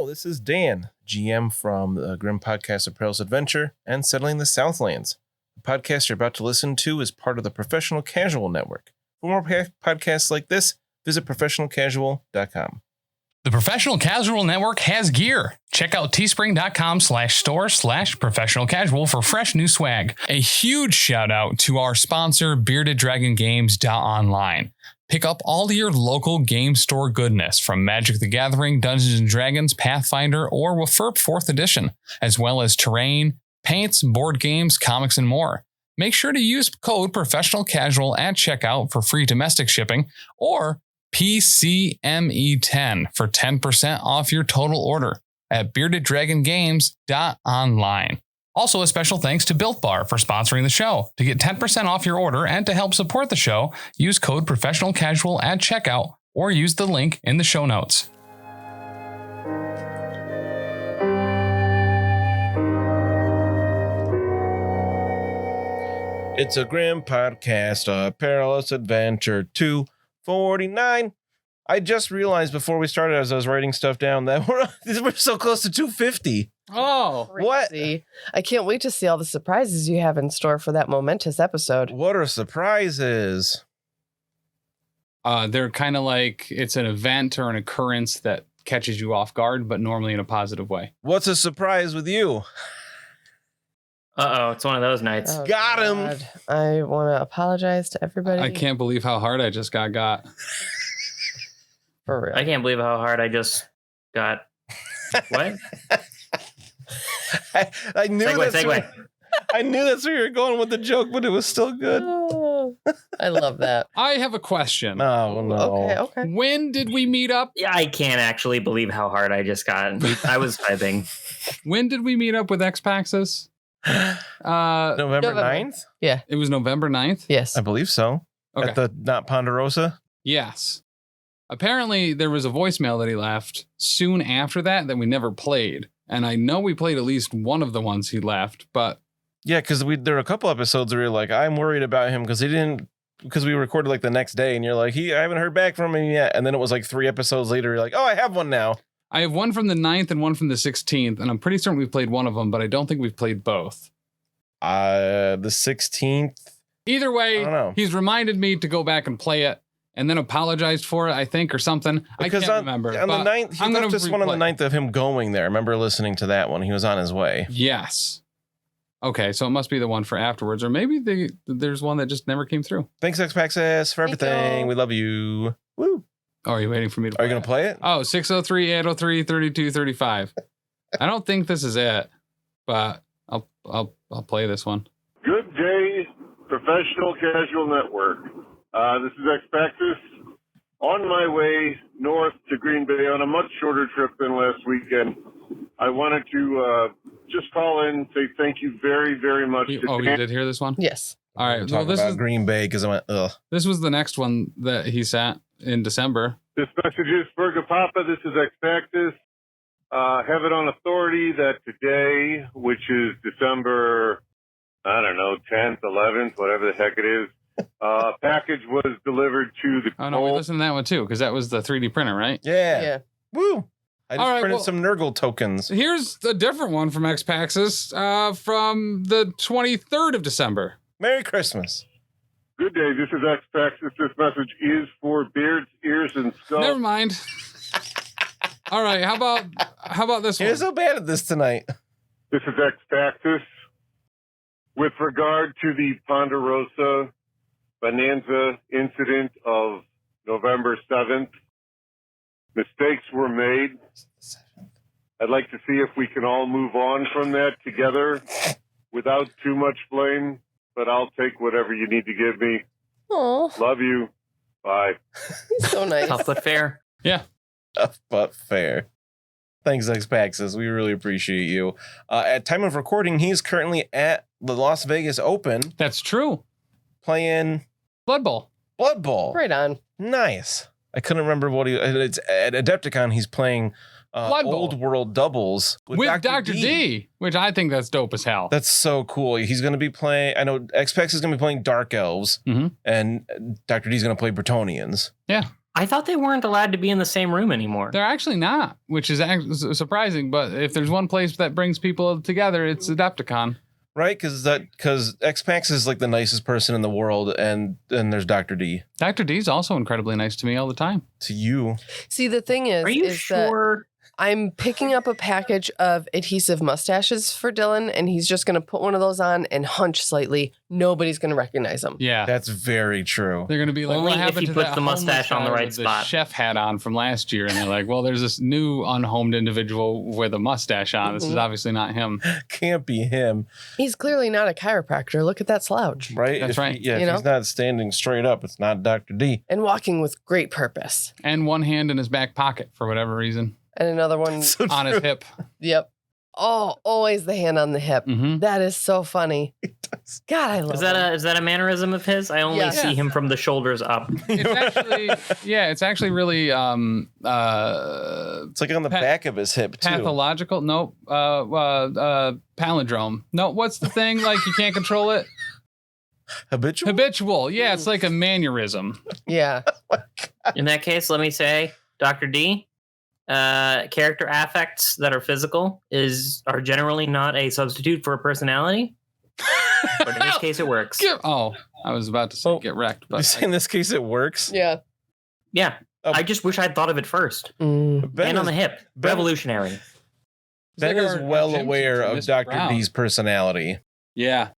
Hello, this is Dan, GM from the Grim Podcast of Perilous Adventure and Settling the Southlands. The podcast you're about to listen to is part of the Professional Casual Network. For more podcasts like this, visit professionalcasual.com. The Professional Casual Network has gear. Check out teespring.com/store/professionalcasual for fresh new swag. A huge shout out to our sponsor, BeardedDragonGames.online. Pick up all your local game store goodness from Magic the Gathering, Dungeons & Dragons, Pathfinder, or WFRP 4th Edition, as well as terrain, paints, board games, comics, and more. Make sure to use code Professional Casual at checkout for free domestic shipping, or PCME10 for 10% off your total order at BeardedDragonGames.online. Also, a special thanks to Built Bar for sponsoring the show. To get 10% off your order and to help support the show, use code Professional Casual at checkout or use the link in the show notes. It's a Grim Podcast, a Perilous Adventure 249. I just realized before we started, as I was writing stuff down, that we're so close to 250. Oh, Crazy. I can't wait to see all the surprises you have in store for that momentous episode. What are surprises? they're kind of like it's an event or an occurrence that catches you off guard, but normally in a positive way. What's a surprise with you? Uh-oh, it's one of those nights. Oh, Got him. God. I want to apologize to everybody. I can't believe how hard I just got. For real. I can't believe how hard I just got. What? I knew Segue. I knew that's where you were going with the joke, but it was still good. Oh, I love that. I have a question. Oh, no. Okay. When did we meet up? Yeah, I can't actually believe how hard I just got. I was typing. When did we meet up with X-Paxis? November 9th? Yeah. It was November 9th? Yes. I believe so. Okay. At the Not Ponderosa? Yes. Apparently, there was a voicemail that he left soon after that we never played. And I know we played at least one of the ones he left, but... Yeah, because there were a couple episodes where you're like, I'm worried about him because we recorded like the next day and you're like, I haven't heard back from him yet. And then it was like 3 episodes later, you're like, oh, I have one now. I have one from the 9th and one from the 16th, and I'm pretty certain we've played one of them, but I don't think we've played both. The 16th. Either I way, don't know. he's reminded me to go back and play it, and then apologized for it, I think, or something. Because I can't remember. On the but 9th, he I'm left gonna us one on the replay. 9th of him going there. I remember listening to that one. He was on his way. Yes. Okay, so it must be the one for afterwards, or maybe there's one that just never came through. Thanks, X-Paxis, for Thank everything. you. We love you. Woo. Oh, are you waiting for me to Are you going it? to play it? Oh, 603-803-3235. I don't think this is it, but I'll play this one. Good day, Professional Casual Network. This is X-Paxis. On my way north to Green Bay on a much shorter trip than last weekend, I wanted to just call in and say thank you very, very much to Oh, you Dan. did hear this one? Yes. All right. We're Well, talking this about is Green Bay because I went, ugh. this was the next one that he sent in December. This message is for Papa. This is X-Paxis. Have it on authority that today, which is December, I don't know, 10th, 11th, whatever the heck it is, package was delivered to the Oh no, we listened to that one too, because that was the 3D printer, right? Yeah. Yeah. Woo. I just All right, printed well- some Nurgle tokens. Here's a different one from X-Paxis from the 23rd of December. Merry Christmas. Good day. This is X-Paxis. This message is for beards, ears, and skulls. Never mind. All right, how about this one? You're so bad at this tonight. This is X-Paxis. With regard to the Ponderosa Bonanza incident of November 7th, mistakes were made. I'd like to see if we can all move on from that together without too much blame, but I'll take whatever you need to give me. Oh, Love you. Bye. he's so nice. Tough but fair. Yeah. Tough but fair. Thanks, X-Paxis. We really appreciate you. At time of recording, he's currently at the Las Vegas Open That's true. playing Blood Bowl. Blood Bowl. Right on. Nice. I couldn't remember what it's at Adepticon. He's playing Blood Bowl. Old World doubles With Dr. D, which I think that's dope as hell. That's so cool. He's going to be playing. I know X-Pax is going to be playing Dark Elves, Mhm. and Dr. D is going to play Bretonians. Yeah. I thought they weren't allowed to be in the same room anymore. They're actually not, which is actually surprising. But if there's one place that brings people together, it's Adepticon. Right? Because X-Pax is like the nicest person in the world, and then there's Dr. D. Dr. D's also incredibly nice to me all the time. To you. See, the thing is, Are you sure? I'm picking up a package of adhesive mustaches for Dylan, and he's just going to put one of those on and hunch slightly. Nobody's going to recognize him. Yeah. That's very true. They're going to be like, Only what if happened he to puts that the mustache on the homeless guy right with spot. the chef hat on from last year? And they're like, well, there's this new unhomed individual with a mustache on. This is obviously not him. Can't be him. He's clearly not a chiropractor. Look at that slouch. Right? That's right. If You know? he's not standing straight up, it's not Dr. D. And walking with great purpose. And one hand in his back pocket for whatever reason. And another one, So On his hip. yep. Oh, always the hand on the hip. Mm-hmm. That is so funny. God, I love him. Is that a mannerism of his? I only Yes. see him from the shoulders up. It's actually really It's like on the back of his hip, too. pathological. Nope. Palindrome. No, what's the thing? Like you can't control it? Habitual? Habitual. Yeah, it's like a mannerism. Yeah. In that case, let me say, Dr. D, character affects that are physical are generally not a substitute for a personality. But in this case, it works. Oh, I was about to say get wrecked, You but say in this case it works? Yeah. Yeah. I just wish I'd thought of it first. Mm. Ben Hand on is, the hip. Ben- Revolutionary. Ben Like is our well gym aware teacher, of Mr. Dr. Brown. D's personality. Yeah.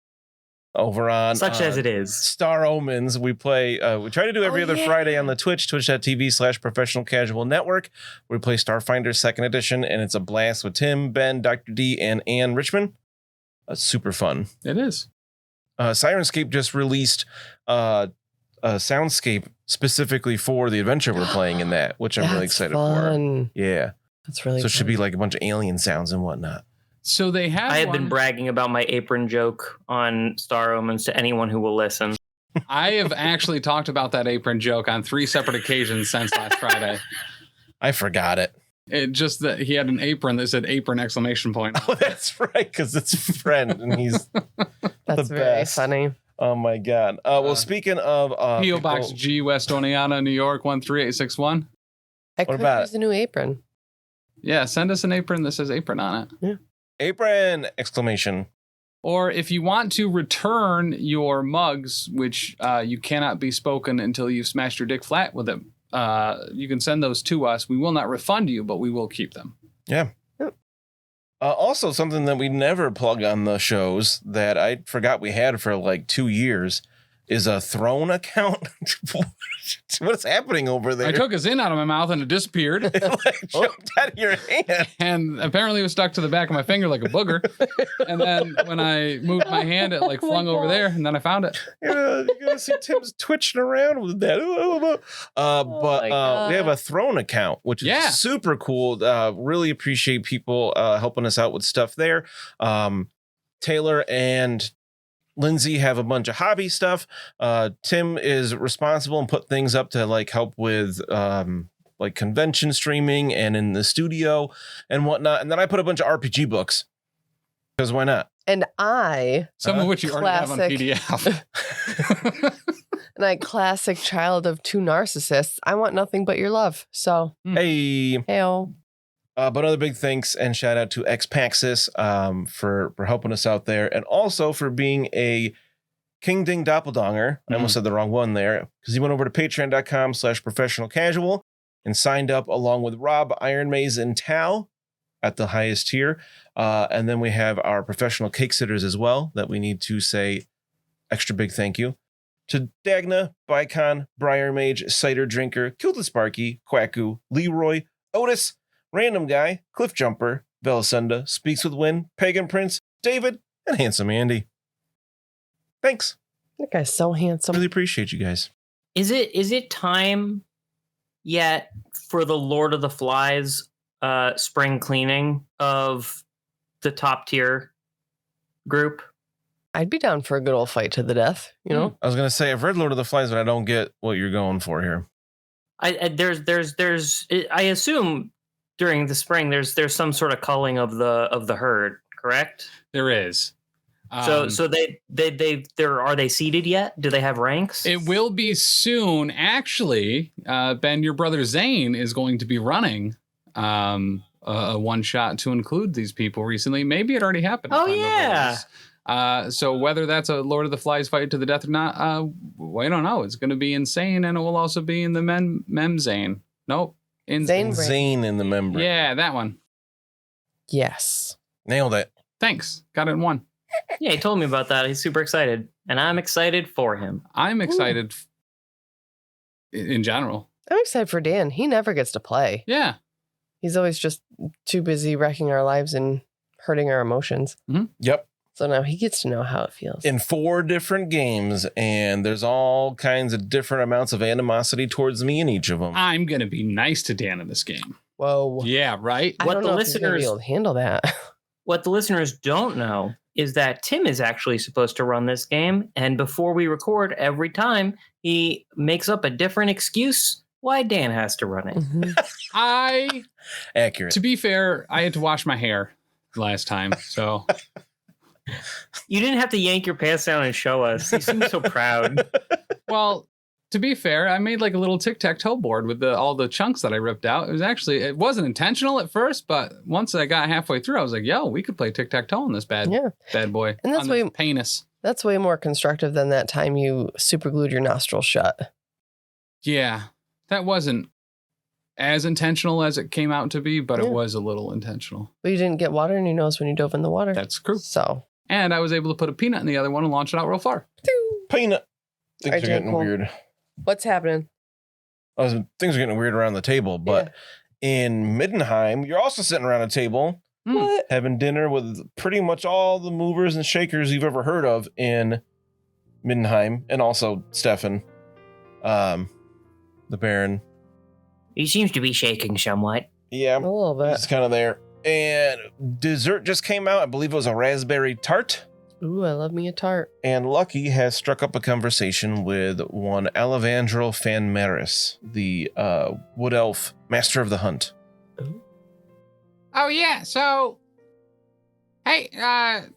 Over on Such as it is. Star Omens, we play. We try to do every Oh, other yeah. Friday on the twitch.tv/professional casual network. We play Starfinder 2nd Edition, and it's a blast with Tim, Ben, Dr. D, and Ann Richmond. Super fun. It is. Sirenscape just released a soundscape specifically for the adventure we're playing in that, which I'm really That's excited for. fun. Yeah. That's really So it should fun. be like a bunch of alien sounds and whatnot. So they have I have been one- bragging about my apron joke on Star Omens to anyone who will listen. I have actually talked about that apron joke on 3 separate occasions since last Friday. I forgot it. It just that he had an apron that said apron exclamation point. Oh, that's right, because it's friend, and he's That's the very best. funny. oh my god. Well, speaking of P.O. Box people- G, West Oneonta, New York, 13861. I could about use a new apron. Yeah, send us an apron that says apron on it. apron exclamation. Or if you want to return your mugs, which you cannot be spoken until you've smashed your dick flat with them, you can send those to us. We will not refund you, but we will keep them. Yeah. Also, something that we never plug on the shows that I forgot we had for like 2 years is a Throne account. What's happening over there? I took a Zin out of my mouth and it disappeared. It like jumped out of your hand. And apparently it was stuck to the back of my finger like a booger. And then when I moved my hand, it like flung over there, and then I found it. You're gonna see Tim's twitching around with that. But we have a Throne account, which is Yeah. super cool. Really appreciate people helping us out with stuff there. Taylor and Lindsay have a bunch of hobby stuff. Tim is responsible and put things up to like help with like convention streaming and in the studio and whatnot. And then I put a bunch of RPG books because why not? And I, Some of which you already have on Classic. PDF. classic child of 2 narcissists, I want nothing but your love. So, Hey. hey-oh. But another big thanks and shout out to Xpaxis for helping us out there, and also for being a King Ding Doppeldonger. I almost said the wrong one there, because he went over to patreon.com/professional casual and signed up along with Rob, Iron Maze, and Tal at the highest tier. And then we have our professional cake sitters as well that we need to say extra big thank you to Dagna, Bicon, Briar Mage, Cider Drinker, Kilted Sparky, Kuaku, Leroy, Otis, Random Guy, Cliff Jumper, Velasenda, Speaks with Win, Pagan Prince, David, and Handsome Andy. Thanks. That guy's so handsome. Really appreciate you guys. Is it time yet for the Lord of the Flies spring cleaning of the top tier group? I'd be down for a good old fight to the death, you know? I was going to say, I've read Lord of the Flies, but I don't get what you're going for here. I assume during the spring there's some sort of culling of the herd, correct? There is. So are they seated yet? Do they have ranks? It will be soon. Actually, Ben, your brother Zane is going to be running a one shot to include these people recently. Maybe it already happened. Oh, yeah. So whether that's a Lord of the Flies fight to the death or not, I don't know. It's going to be insane, and it will also be in the Mem Zane. Nope. Zane in the membrane. Yeah, that one. Yes. Nailed it. Thanks. Got it in one. Yeah, he told me about that. He's super excited, and I'm excited for him. I'm excited in general. I'm excited for Dan. He never gets to play. Yeah. He's always just too busy wrecking our lives and hurting our emotions. Mm-hmm. Yep. So now he gets to know how it feels. In 4 different games, and there's all kinds of different amounts of animosity towards me in each of them. I'm going to be nice to Dan in this game. Whoa. Yeah, right? I What don't the know if he's gonna be listeners- able to handle that. What the listeners don't know is that Tim is actually supposed to run this game, and before we record, every time he makes up a different excuse why Dan has to run it. Mhm. Accurate. To be fair, I had to wash my hair last time, so... You didn't have to yank your pants down and show us. You seem so proud. Well, to be fair, I made like a little tic-tac-toe board with all the chunks that I ripped out. It wasn't intentional at first, but once I got halfway through, I was like, yo, we could play tic-tac-toe on this bad boy. And that's on why- this penis. That's way more constructive than that time you super glued your nostrils shut. Yeah, that wasn't as intentional as it came out to be, but Yeah. it was a little intentional. But you didn't get water in your nose when you dove in the water. That's true. So. And I was able to put a peanut in the other one and launch it out real far. Peanut. Things Alright, are getting cool. weird. What's happening? Things are getting weird around the table, but in Middenheim, you're also sitting around a table What? having dinner with pretty much all the movers and shakers you've ever heard of in Middenheim, and also Stefan, the Baron. He seems to be shaking somewhat. Yeah, A little bit. he's kind of there. And dessert just came out. I believe it was a raspberry tart. Ooh, I love me a tart. And Lucky has struck up a conversation with one Alevandro Fanmaris, the wood elf master of the hunt. Oh, yeah. So, hey, I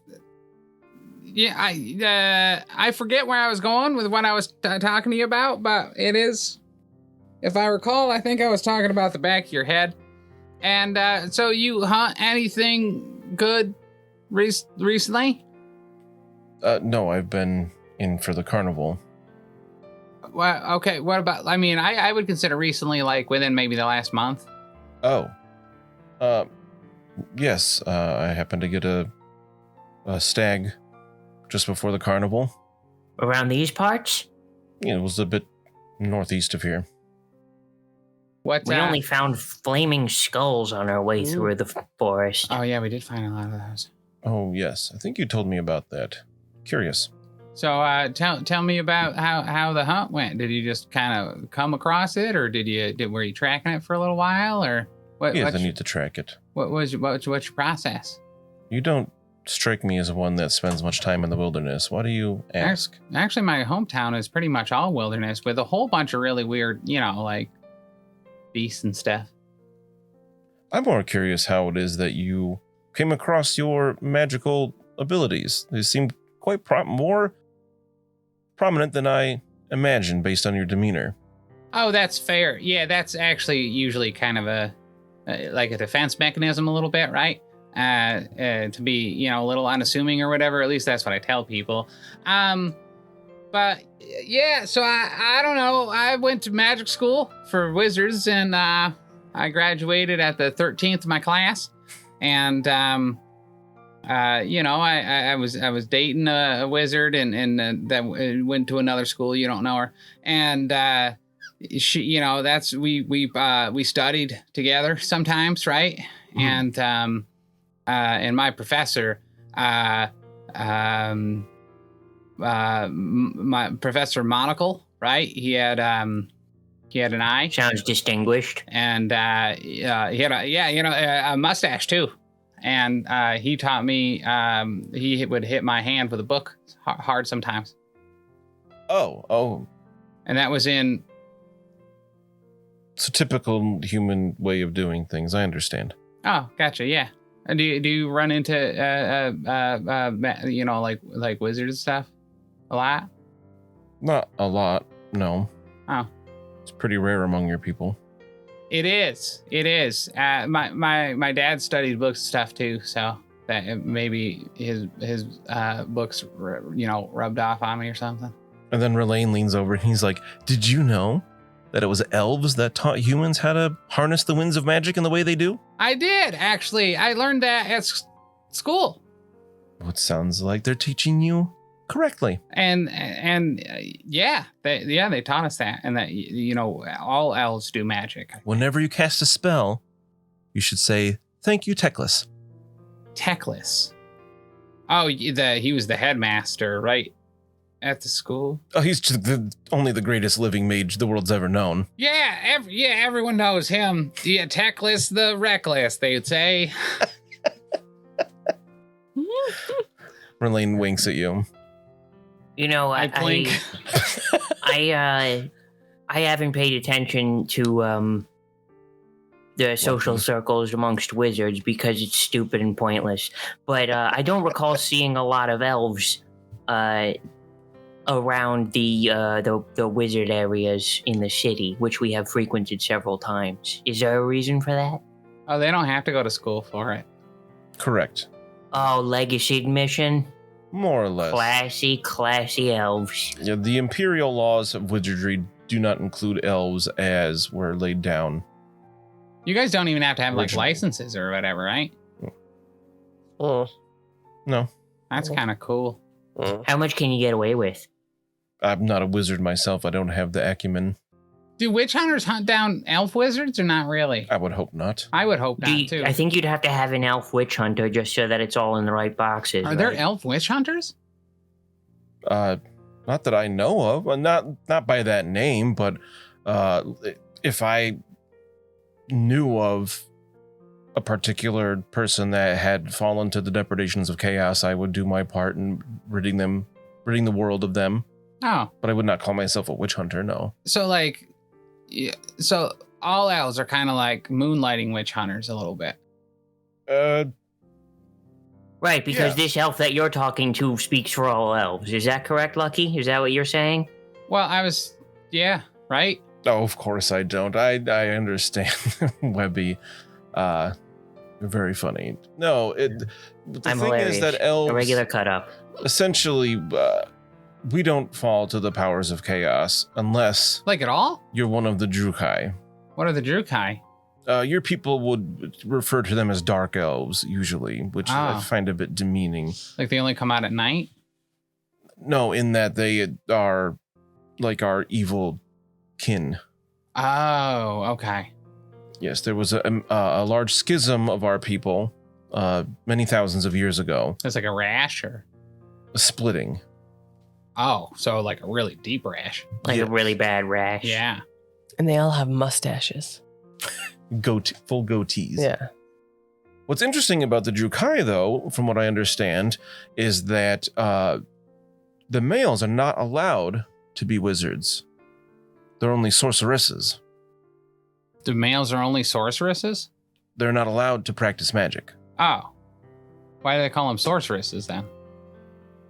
forget where I was going with what I was talking to you about, but it is, if I recall, I think I was talking about the back of your head. And so you hunt anything good recently? No, I've been in for the carnival. Well, okay. What about, I mean, I would consider recently like within maybe the last month. Oh. Yes, I happened to get a stag just before the carnival. Around these parts? Yeah, it was a bit northeast of here. What? We only found flaming skulls on our way through the forest. Oh, yeah, we did find a lot of those. Oh, yes. I think you told me about that. Curious. So tell me about how the hunt went. Did you just kind of come across it, or were you tracking it for a little while, or what? Yes, I need to track it. What's your process? You don't strike me as one that spends much time in the wilderness. Why do you ask? Actually, my hometown is pretty much all wilderness with a whole bunch of really weird, like beasts and stuff. I'm more curious how it is that you came across your magical abilities. They seem quite more prominent than I imagined based on your demeanor. Oh, that's fair. Yeah, that's actually usually kind of like a defense mechanism a little bit, right? To be, a little unassuming or whatever. At least that's what I tell people. But yeah, so I don't know. I went to magic school for wizards, and I graduated at the 13th of my class. And I was dating a wizard, and that went to another school. You don't know her, and she, that's we studied together sometimes, right? Mm-hmm. And my professor, my professor Monocle, right? He had an eye. Sounds distinguished. And he had a mustache too. And he taught me, he would hit my hand with a book hard sometimes. Oh. And that was in... It's a typical human way of doing things. I understand. Oh, gotcha, yeah. Do you run into like wizard stuff a lot? Not a lot, no. Oh, It's pretty rare among your people. it is. It is. My dad studied books and stuff too, so that maybe his books rubbed off on me or something. And then Relaine leans over and he's like, did you know that it was elves that taught humans how to harness the winds of magic in the way they do? I did, actually. I learned that at school. What sounds like they're teaching you correctly. And they taught us that, and that all elves do magic. Whenever you cast a spell, you should say, thank you, Teclis. Teclis. Oh, he was the headmaster, right? At the school. Oh, he's just only the greatest living mage the world's ever known. Yeah, everyone knows him. Yeah, Teclis the Reckless, they would say. Relaine winks at you. I blink. I haven't paid attention to the social circles amongst wizards because it's stupid and pointless. But I don't recall seeing a lot of elves around the wizard areas in the city, which we have frequented several times. Is there a reason for that? Oh, they don't have to go to school for it. Correct. Oh, legacy admission? More or less. Classy elves. Yeah, the imperial laws of wizardry do not include elves as were laid down. You guys don't even have to have like Originally. licenses or whatever, right? Oh. No, That's kind of cool. How much can you get away with? I'm not a wizard myself. I don't have the acumen. Do witch hunters hunt down elf wizards or not really? I would hope not. I would hope not too. I think you'd have to have an elf witch hunter just so that it's all in the right boxes. Are there right? elf witch hunters? Not that I know of. Well, not by that name, but if I knew of a particular person that had fallen to the depredations of chaos, I would do my part in ridding the world of them. Oh, But I would not call myself a witch hunter, no. so like, yeah, so all elves are kind of like moonlighting witch hunters a little bit. Right, because Yeah. this elf that you're talking to speaks for all elves. Is that correct, Lucky? Is that what you're saying? Well, yeah, right? Oh, of course I don't. I understand, Webbie. You're very funny. No, the I'm thing hilarious. is that elves A regular cut up. essentially we don't fall to the powers of chaos unless Like at all? you're one of the Drukai. What are the Drukai? Your people would refer to them as dark elves usually, which I Ah. find a bit demeaning. Like they only come out at night? No, in that they are like our evil kin. Oh, okay. Yes, there was a large schism of our people many thousands of years ago, It's like a rash or? a splitting. Oh, so like a really deep rash. Like Yeah. a really bad rash. Yeah. And they all have mustaches. Full goatees. Yeah. What's interesting about the Drukai, though, from what I understand, is that the males are not allowed to be wizards. They're only sorceresses. The males are only sorceresses? They're not allowed to practice magic. Oh. Why do they call them sorceresses then?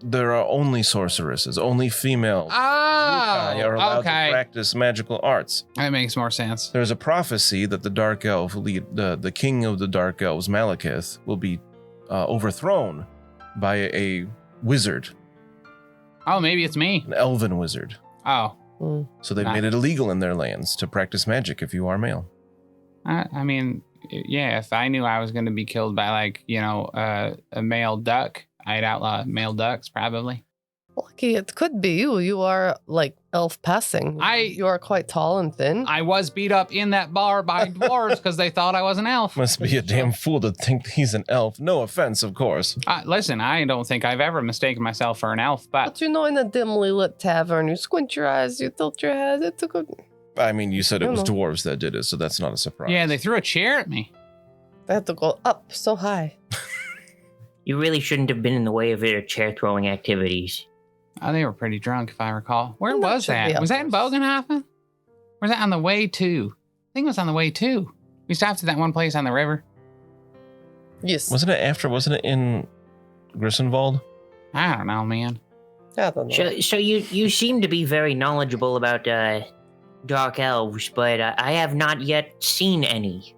There are only sorceresses. Only female Oh, Drukai are allowed to okay. practice magical arts. That makes more sense. There's a prophecy that the Dark Elf, the king of the Dark Elves, Malekith, will be overthrown by a wizard, Oh, maybe it's me. an elven wizard. Oh. So they've Ah. made it illegal in their lands to practice magic if you are male. I mean, yeah, if I knew I was going to be killed by like, a male duck, I'd outlaw male ducks probably. Lucky, it could be you. You are like elf passing. You are quite tall and thin. I was beat up in that bar by dwarves because they thought I was an elf. Must be a damn fool to think he's an elf. No offense, of course. Listen, I don't think I've ever mistaken myself for an elf, but But in a dimly lit tavern, you squint your eyes, you tilt your head. It's a good. I mean, you said it was I don't dwarves that did it, so that's not a surprise. yeah, they threw a chair at me. I had to go up so high. You really shouldn't have been in the way of their chair throwing activities. Oh, they were pretty drunk, if I recall. Where That was should be that? up Was that in there. Bogenhofen? Or was that on the way to? I think it was on the way to. We stopped at that one place on the river. Yes. Wasn't it in Grissenwald? I don't know, man. I don't know. So you seem to be very knowledgeable about dark elves, but I have not yet seen any.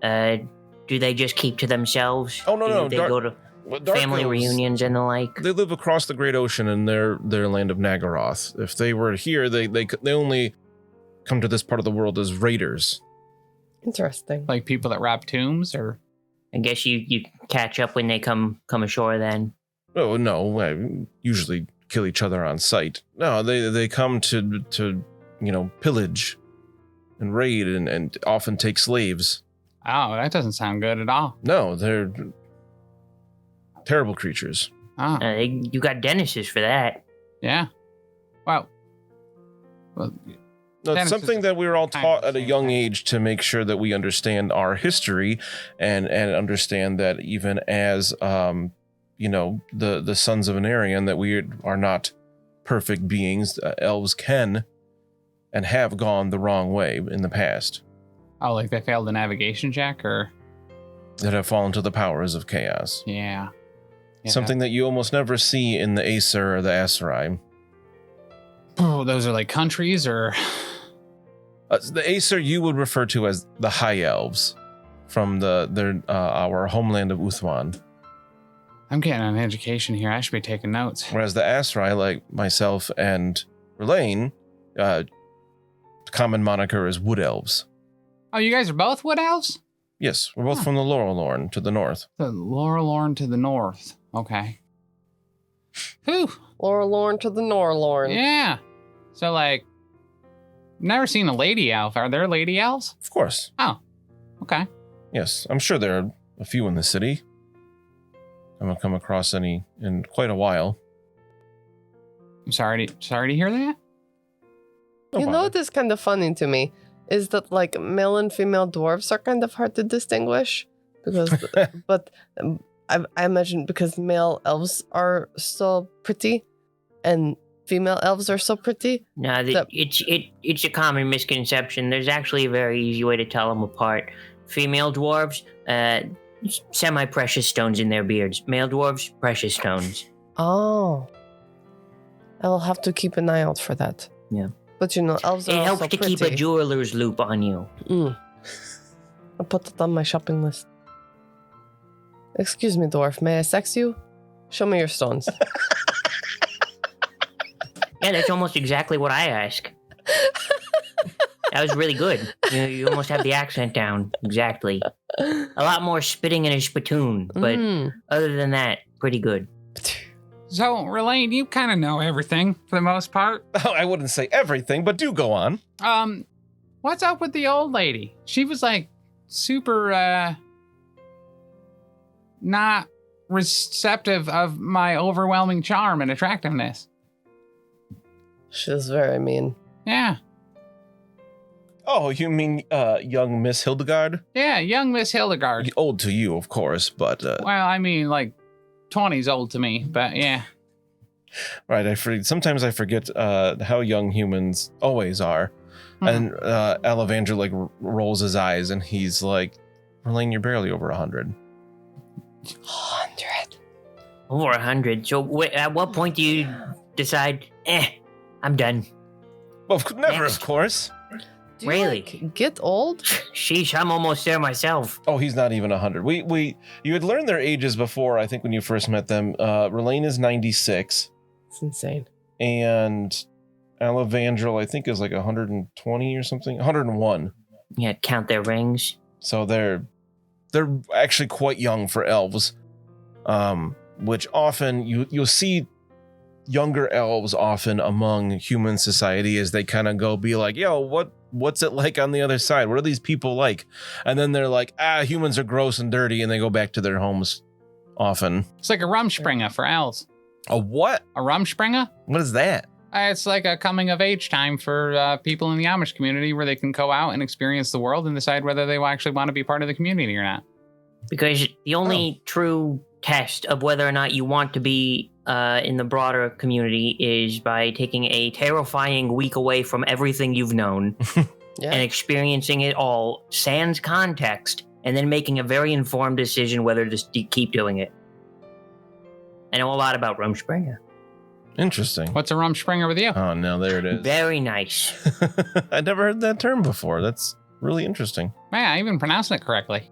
Do they just keep to themselves? Oh, no, no. Do they go to Dark family elves, reunions and the like? They live across the Great Ocean in their land of Nagaroth. If they were here, they only come to this part of the world as raiders. Interesting. Like people that rob tombs, or I guess you catch up when they come ashore then. Oh no, usually kill each other on sight. No, they come to pillage and raid and often take slaves. oh, that doesn't sound good at all. No, they're terrible creatures. Oh, You got dentists for that. yeah. Well, No, Dennis it's something is that we were all kind taught of the at a same young thing. age to make sure that we understand our history and understand that even as the sons of an Aryan, that we are not perfect beings. Elves can and have gone the wrong way in the past, oh, like they failed the navigation check, or that have fallen to the powers of chaos. yeah. Yeah, Something that you almost never see in the Aesir or the Aserai. Oh, those are like countries, or The Aesir you would refer to as the High Elves from our homeland of Uthwan. I'm getting an education here. I should be taking notes. Whereas the Aserai, like myself and Relaine, common moniker is Wood Elves. Oh, you guys are both wood elves? Yes, we're both Huh. from the Laurelorn to the north. The Laurelorn to the north. Okay. Whew. Laura Lorne to the Norlorn. Yeah. So, like, never seen a lady elf. Are there lady elves? Of course. Okay. Yes, I'm sure there are a few in the city. I haven't come across any in quite a while. I'm sorry to hear that. No You know bother. what is kind of funny to me is that like male and female dwarves are kind of hard to distinguish because, but I imagine because male elves are so pretty and female elves are so pretty. No, it's a common misconception. There's actually a very easy way to tell them apart. Female dwarves, semi-precious stones in their beards. Male dwarves, precious stones. Oh, I will have to keep an eye out for that. Yeah. But elves are It also helps to pretty. keep a jeweler's loop on you. I'll put it on my shopping list. Excuse me, dwarf. May I sex you? Show me your stones. Yeah, that's almost exactly what I ask. That was really good. You almost have the accent down. Exactly. A lot more spitting in a spittoon, but other than that, pretty good. So, Relaine, you kind of know everything for the most part. I wouldn't say everything, but do go on. What's up with the old lady? She was like super not receptive of my overwhelming charm and attractiveness. She's very mean. Yeah. Oh, you mean young Miss Hildegard? Yeah, young Miss Hildegard. Old to you, of course, but Well, I mean, like 20's old to me, but yeah. right. Sometimes I forget how young humans always are. And Alavandra like rolls his eyes, and he's like, "Relaine, you're barely over 100." 100. Over 100. So at what point do you decide, I'm done? Well, never, Next. of course. Do you, Really? get old? Sheesh, I'm almost there myself. Oh, he's not even 100. You had learned their ages before. I think when you first met them. Relaine is 96, It's insane. and Alavandra, I think, is like 120 or something. 101. Yeah, count their rings. So they're actually quite young for elves, which often you'll see younger elves often among human society as they kind of go be like, yo, what's it like on the other side? What are these people like? And then they're like, humans are gross and dirty, and they go back to their homes often. It's like a Rumspringa for elves. A what? A Rumspringa? What is that? It's like a coming of age time for people in the Amish community where they can go out and experience the world and decide whether they will actually want to be part of the community or not. Because the only true test of whether or not you want to be in the broader community is by taking a terrifying week away from everything you've known Yeah. and experiencing it all sans context and then making a very informed decision whether to keep doing it. I know a lot about Rumspringa. Interesting. What's a Rumspringa with you? Oh, no, there it is. Very nice. I'd never heard that term before. That's really interesting. Man, I even pronounced it correctly.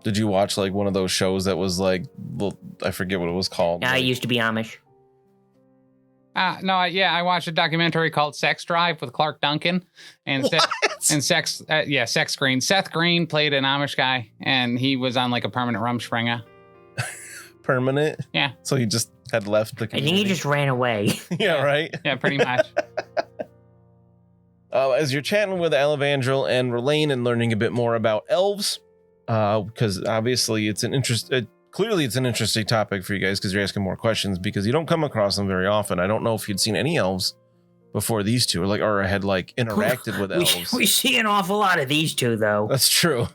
Did you watch like one of those shows that was like, well, I forget what it was called. I like, used to be Amish. I watched a documentary called Sex Drive with Clark Duncan and Sex Green. Seth Green played an Amish guy, and he was on like a permanent Rumspringa. Permanent? Yeah. So he just had left the I community. think he just ran away. Yeah, right? Yeah, pretty much. As you're chatting with Alevandril and Relaine and learning a bit more about elves, because obviously it's clearly it's an interesting topic for you guys because you're asking more questions because you don't come across them very often. I don't know if you'd seen any elves before these two or had like interacted with elves. We see an awful lot of these two, though. That's true.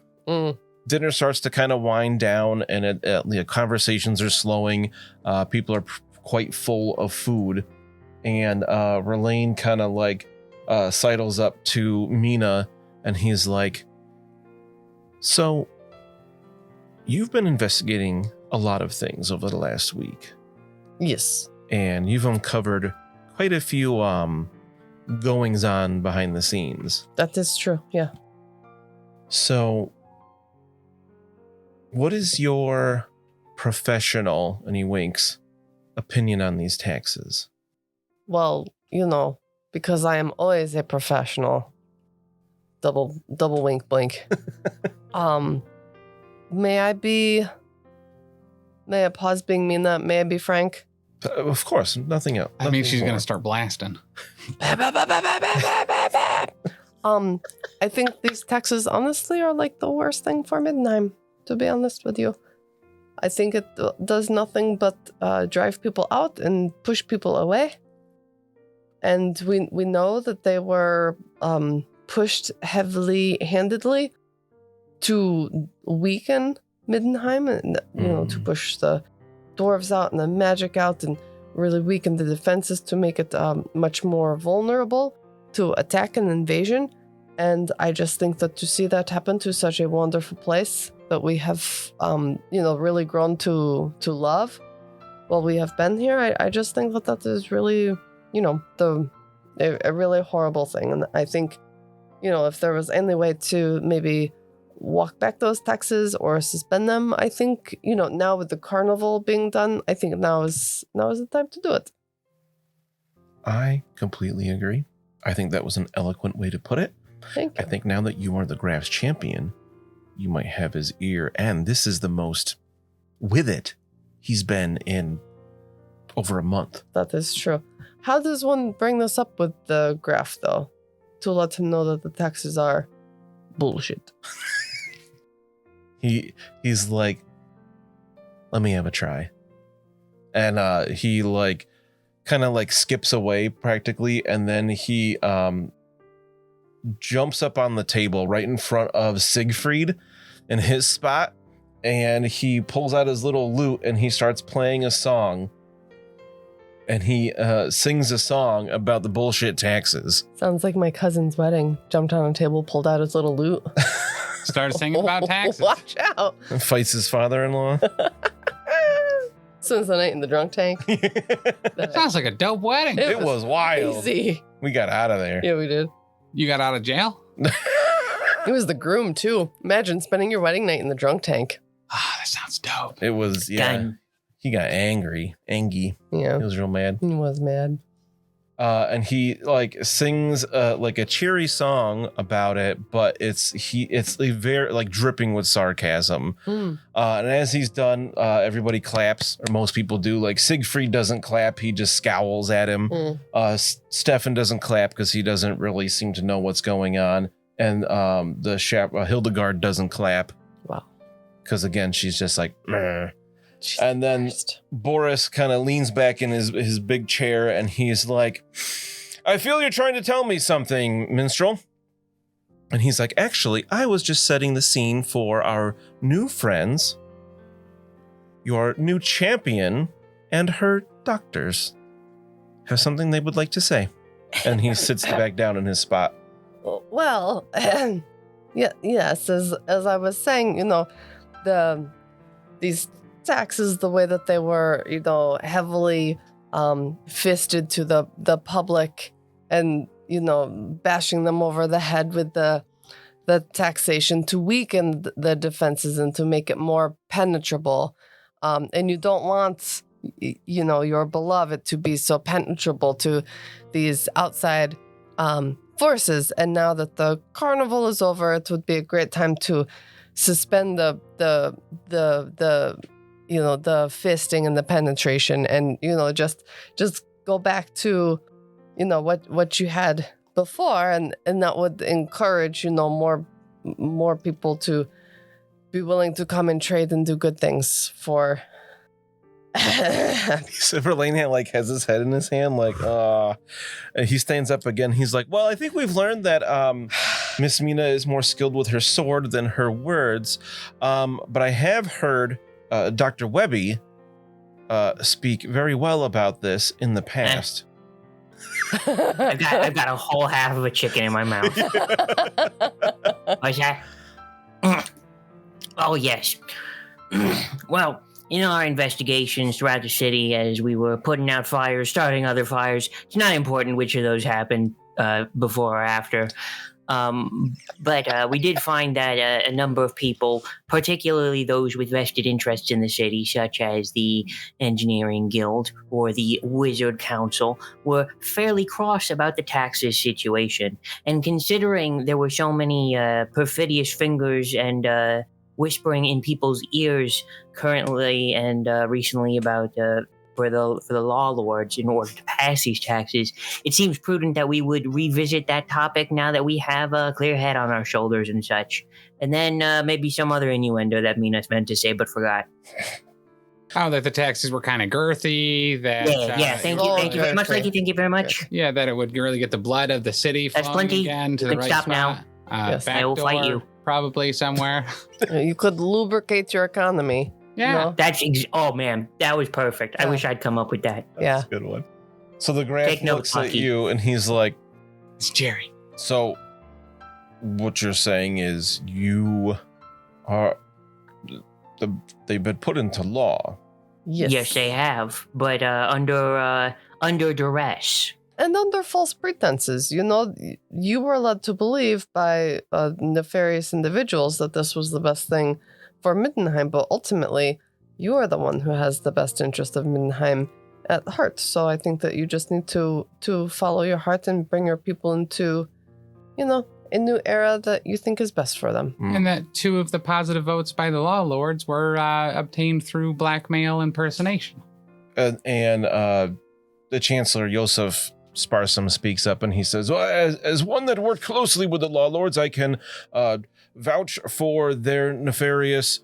Dinner starts to kind of wind down and the conversations are slowing. People are quite full of food. And Relaine kind of like sidles up to Mina and he's like, so you've been investigating a lot of things over the last week. Yes. And you've uncovered quite a few goings on behind the scenes. That is true. Yeah. So what is your professional, and he winks, opinion on these taxes? Well, because I am always a professional. Double wink blink. May I pause being Mina? May I be frank? Of course, nothing else. I mean, she's going to start blasting. I think these taxes honestly are like the worst thing for Middenheim, to be honest with you. I think it does nothing but drive people out and push people away. And we know that they were pushed heavily-handedly to weaken Middenheim and, to push the dwarves out and the magic out and really weaken the defenses to make it much more vulnerable to attack and invasion. And I just think that to see that happen to such a wonderful place that we have, really grown to love while we have been here, I just think that is really, a really horrible thing. And I think, if there was any way to maybe walk back those taxes or suspend them, I think, now with the carnival being done, I think now is the time to do it. I completely agree. I think that was an eloquent way to put it. Thank you. I think now that you are the Graf's champion, you might have his ear. And this is the most with it he's been in over a month. That is true. How does one bring this up with the Graf, though, to let him know that the taxes are bullshit? He's like, let me have a try. And he like kind of like skips away practically, and then he jumps up on the table right in front of Siegfried in his spot, and he pulls out his little lute and he starts playing a song, and he sings a song about the bullshit taxes. Sounds like my cousin's wedding. Jumped on a table, pulled out his little lute. Started singing about taxes. Watch out. And fights his father-in-law. Spends the night in the drunk tank. Sounds like a dope wedding. It was wild. Crazy. We got out of there. Yeah, we did. You got out of jail? It was the groom, too. Imagine spending your wedding night in the drunk tank. Ah, that sounds dope. It was, yeah. Done. He got angy. Yeah, He was real mad. he was mad. And he like sings like a cheery song about it, but it's very like dripping with sarcasm. And as he's done, everybody claps, or most people do. Like Siegfried doesn't clap; he just scowls at him. Stefan doesn't clap because he doesn't really seem to know what's going on, and the Hildegard doesn't clap. Wow. Because again, she's just like. Meh. She's And then first. Boris kind of leans back in his big chair and he's like, I feel you're trying to tell me something, minstrel. And he's like, actually, I was just setting the scene for our new friends, your new champion, and her doctors have something they would like to say. And he sits back down in his spot. Well, Yes, as I was saying, these taxes, the way that they were, heavily fisted to the public, and bashing them over the head with the taxation to weaken the defenses and to make it more penetrable. And you don't want, your beloved to be so penetrable to these outside forces. And now that the carnival is over, it would be a great time to suspend the fisting and the penetration, and just go back to what you had before, and that would encourage more people to be willing to come and trade and do good things for. Silver Lane has his head in his hand, and he stands up again. He's like, well, I think we've learned that Miss Mina is more skilled with her sword than her words, but I have heard Dr. Webbie speak very well about this in the past. I've got a whole half of a chicken in my mouth. What's that? Oh, yes. Well, in our investigations throughout the city, as we were putting out fires, starting other fires, it's not important which of those happened before or after. But we did find that a number of people, particularly those with vested interests in the city, such as the Engineering Guild or the Wizard Council, were fairly cross about the taxes situation. And considering there were so many perfidious fingers and whispering in people's ears currently and recently about for the law lords in order to pass these taxes, it seems prudent that we would revisit that topic now that we have a clear head on our shoulders and such. And then maybe some other innuendo that Mina's meant to say but forgot. Oh, that the taxes were kind of girthy. That Thank you very much, Lakey. Thank you very much. Yeah, that it would really get the blood of the city That's flowing plenty. again to You the can right stop spot. now. Yes, Back I will fight door, you. Probably somewhere. You could lubricate your economy. Yeah. Oh man, that was perfect. I wish I'd come up with that. Yeah. That's a good one. So the Graf Take note, looks at Bucky. you and he's like, It's Jari. so what you're saying is you are they've been put into law. Yes. They have, but under duress. And under false pretenses. You were led to believe by nefarious individuals that this was the best thing for Middenheim, but ultimately, you are the one who has the best interest of Middenheim at heart. So I think that you just need to follow your heart and bring your people into, a new era that you think is best for them. And that 2 of the positive votes by the law lords were obtained through blackmail impersonation. And the Chancellor, Joseph Sparsum, speaks up and he says, well, as one that worked closely with the law lords, I can vouch for their nefarious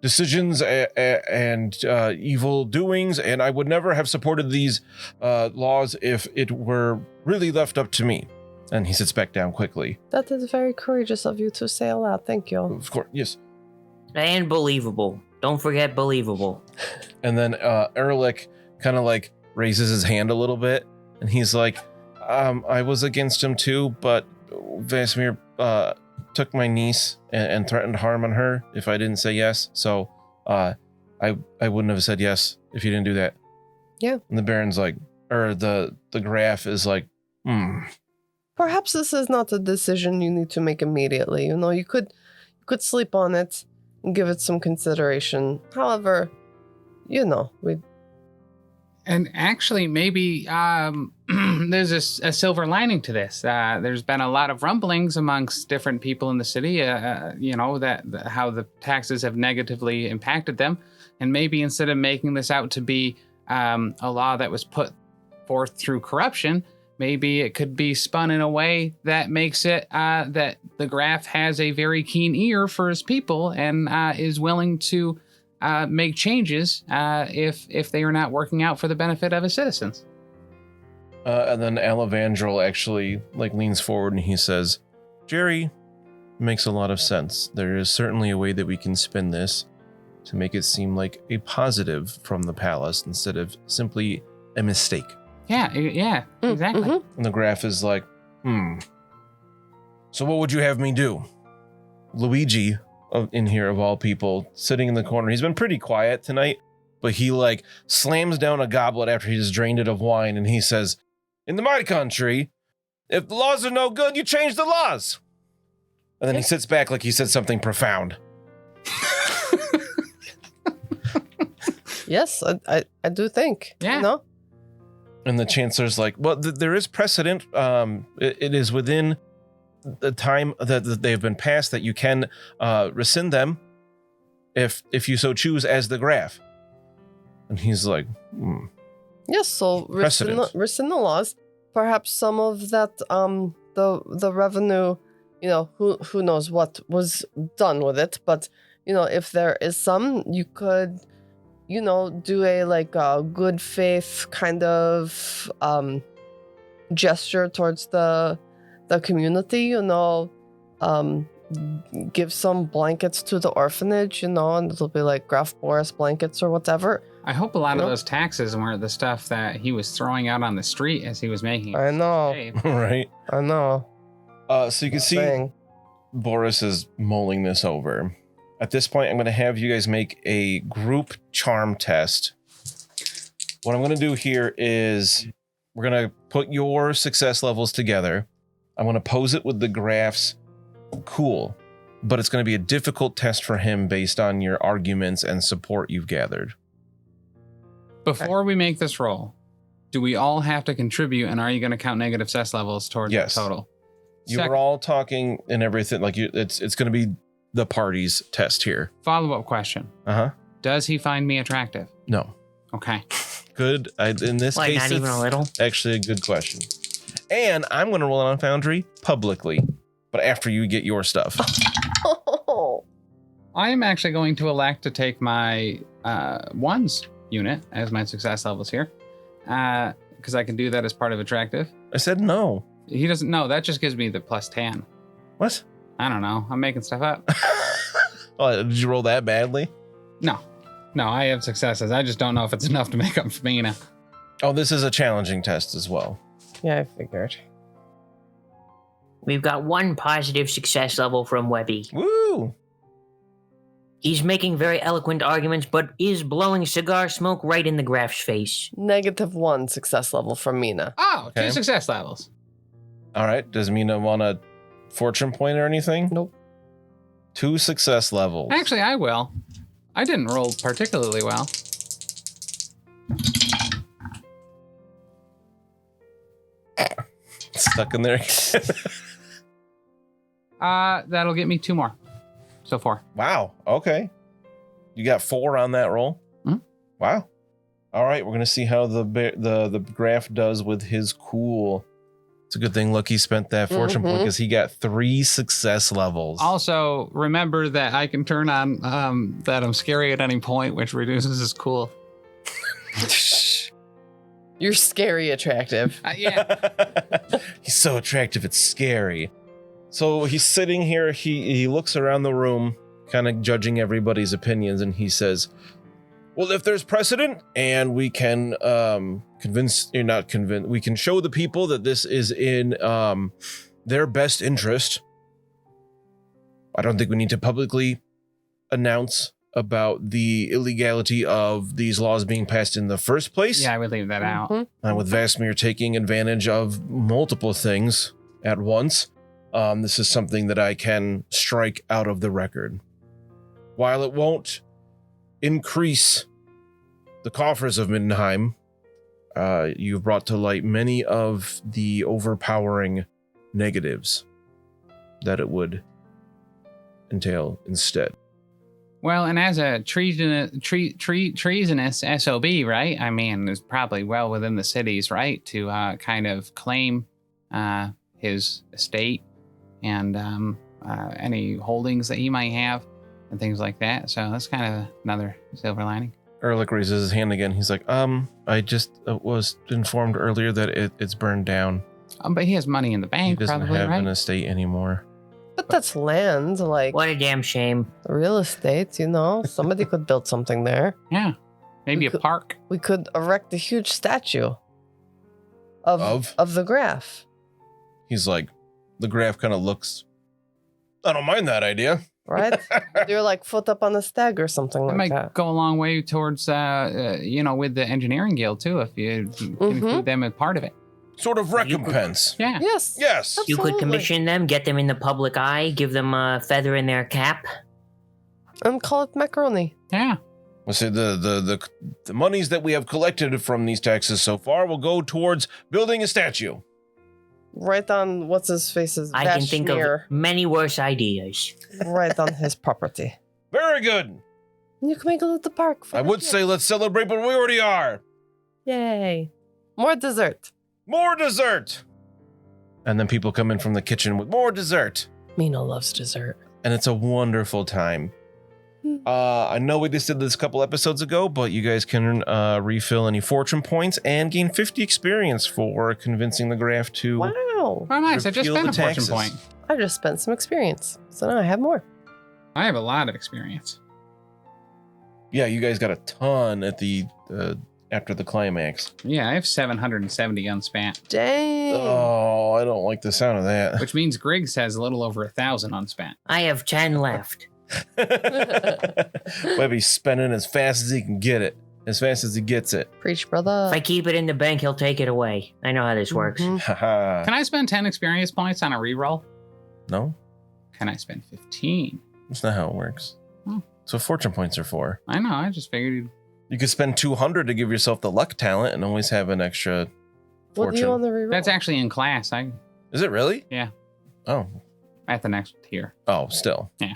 decisions and evil doings, and I would never have supported these laws if it were really left up to me. And he sits back down quickly. That is very courageous of you to say aloud. Thank you. Of course, yes. And believable. Don't forget believable. And then Ehrlich kind of raises his hand a little bit, and he's like, I was against him too, but Vesemir took my niece and threatened harm on her if I didn't say yes. So I wouldn't have said yes if you didn't do that. Yeah. And the Baron's the Graf is Perhaps this is not a decision you need to make immediately. You could sleep on it and give it some consideration. However, we. And actually, maybe there's a silver lining to this. There's been a lot of rumblings amongst different people in the city, that how the taxes have negatively impacted them. And maybe instead of making this out to be a law that was put forth through corruption, maybe it could be spun in a way that makes it that the Graf has a very keen ear for his people and is willing to make changes if they are not working out for the benefit of his citizens. And then Alavandrel actually leans forward and he says, Jari, makes a lot of sense. There is certainly a way that we can spin this to make it seem like a positive from the palace instead of simply a mistake. Yeah, exactly. Mm-hmm. And the Graf is like, So what would you have me do? Luigi in here of all people, sitting in the corner. He's been pretty quiet tonight, but he like slams down a goblet after he just drained it of wine, and he says, "In my country, if the laws are no good, you change the laws." And then he sits back like he said something profound. Yes, I do think. Yeah. You know? And the chancellor's like, well, there is precedent. It is within the time that they've been passed that you can rescind them if you so choose as the graph. And he's like, Yes, so rescind the laws. Perhaps some of that the revenue, you know, who knows what was done with it, but you know, if there is some, you could, you know, do a good faith kind of gesture towards the community, you know, give some blankets to the orphanage, you know, and it'll be like Graf Boris blankets or whatever. I hope a lot You of know? those taxes weren't the stuff that he was throwing out on the street as he was making. I know. right. I know. So you can see Boris is mulling this over. At this point, I'm going to have you guys make a group charm test. What I'm going to do here is we're going to put your success levels together. I'm going to pose it with the graphs. Cool. But it's going to be a difficult test for him based on your arguments and support you've gathered. Before we make this roll, do we all have to contribute, and are you going to count negative success levels towards Yes. the total? You were all talking and everything. Like it's going to be the party's test here. Follow-up question. Uh-huh. Does he find me attractive? No. Okay. Good. In this Like, case, not even it's a little? actually a good question. And I'm going to roll it on Foundry publicly, but after you get your stuff. I am actually going to elect to take my ones unit as my success levels here, because I can do that as part of attractive. I said no. He doesn't know. That just gives me the plus 10. What? I don't know. I'm making stuff up. Oh, did you roll that badly? No, I have successes. I just don't know if it's enough to make up for Mina. Oh, this is a challenging test as well. Yeah, I figured. We've got one positive success level from Webbie. Woo! He's making very eloquent arguments, but is blowing cigar smoke right in the graph's face. -1 success level from Mina. Oh, Okay. 2 success levels. All right. Does Mina want a fortune point or anything? Nope. 2 success levels. Actually, I will. I didn't roll particularly well. Stuck in there. That'll get me 2 more. So 4. Wow. Okay. You got 4 on that roll. Mhm. Wow. All right. We're gonna see how the graph does with his cool. It's a good thing Lucky spent that fortune point because he got 3 success levels. Also, remember that I can turn on that I'm scary at any point, which reduces his cool. You're scary attractive. Yeah. He's so attractive, it's scary. So he's sitting here, he looks around the room, kind of judging everybody's opinions, and he says, well, if there's precedent and we can we can show the people that this is in their best interest, I don't think we need to publicly announce about the illegality of these laws being passed in the first place. Yeah, I would leave that out. Mhm. With Vasmir taking advantage of multiple things at once, this is something that I can strike out of the record. While it won't increase the coffers of Middenheim, you've brought to light many of the overpowering negatives that it would entail instead. Well, and as a treasonous SOB, right? I mean, it's probably well within the city's right to kind of claim his estate and any holdings that he might have and things like that. So that's kind of another silver lining. Ehrlich raises his hand again. He's like, I just was informed earlier that it's burned down. But he has money in the He bank, doesn't probably, have right? an estate anymore. But that's land, like What a damn shame. real estate, you know? Somebody could build something there. Yeah. Maybe We a could- park. We could erect a huge statue of Of? the graph. He's like, the graph kind of looks I don't mind that idea. Right? You're like foot up on the stag or something That like might that. go a long way towards, with the engineering guild too, if you can include them as part of it. Sort of recompense. Yeah. Yes. Yes. You could Absolutely. commission them, get them in the public eye, give them a feather in their cap. And call it macaroni. Yeah. We'll say the monies that we have collected from these taxes so far will go towards building a statue. Right on what's his face's I can think of Vashmir, many worse ideas. right on his property. Very good. You can make it at the park. for I the would kids. say let's celebrate, but we already are. Yay. More dessert. More dessert. And then people come in from the kitchen with more dessert. Mina loves dessert. And it's a wonderful time. I know we just did this a couple episodes ago, but you guys can refill any fortune points and gain 50 experience for convincing the graph to... Wow. Oh, nice. I just Repeal spent a the fortune taxes. point. I just spent some experience. So now I have more. I have a lot of experience. Yeah, you guys got a ton at the after the climax. Yeah, I have 770 unspent, Dang. Oh, I don't like the sound of that. which means Griggs has a little over 1,000 unspent. I have 10 left. Webbie's spending as fast as he can get it, as fast as he gets it. Preach, brother. If I keep it in the bank, he'll take it away. I know how this works. Mhm. Haha. Can I spend 10 experience points on a reroll? No, Can I spend 15? that's not how it works. Hmm. That's what fortune points are for. I know, I just figured. You could spend 200 to give yourself the luck talent and always have an extra What do you fortune. on the reroll? That's actually in class. Is it really? Yeah. Oh. At the next tier. Oh, still. Yeah.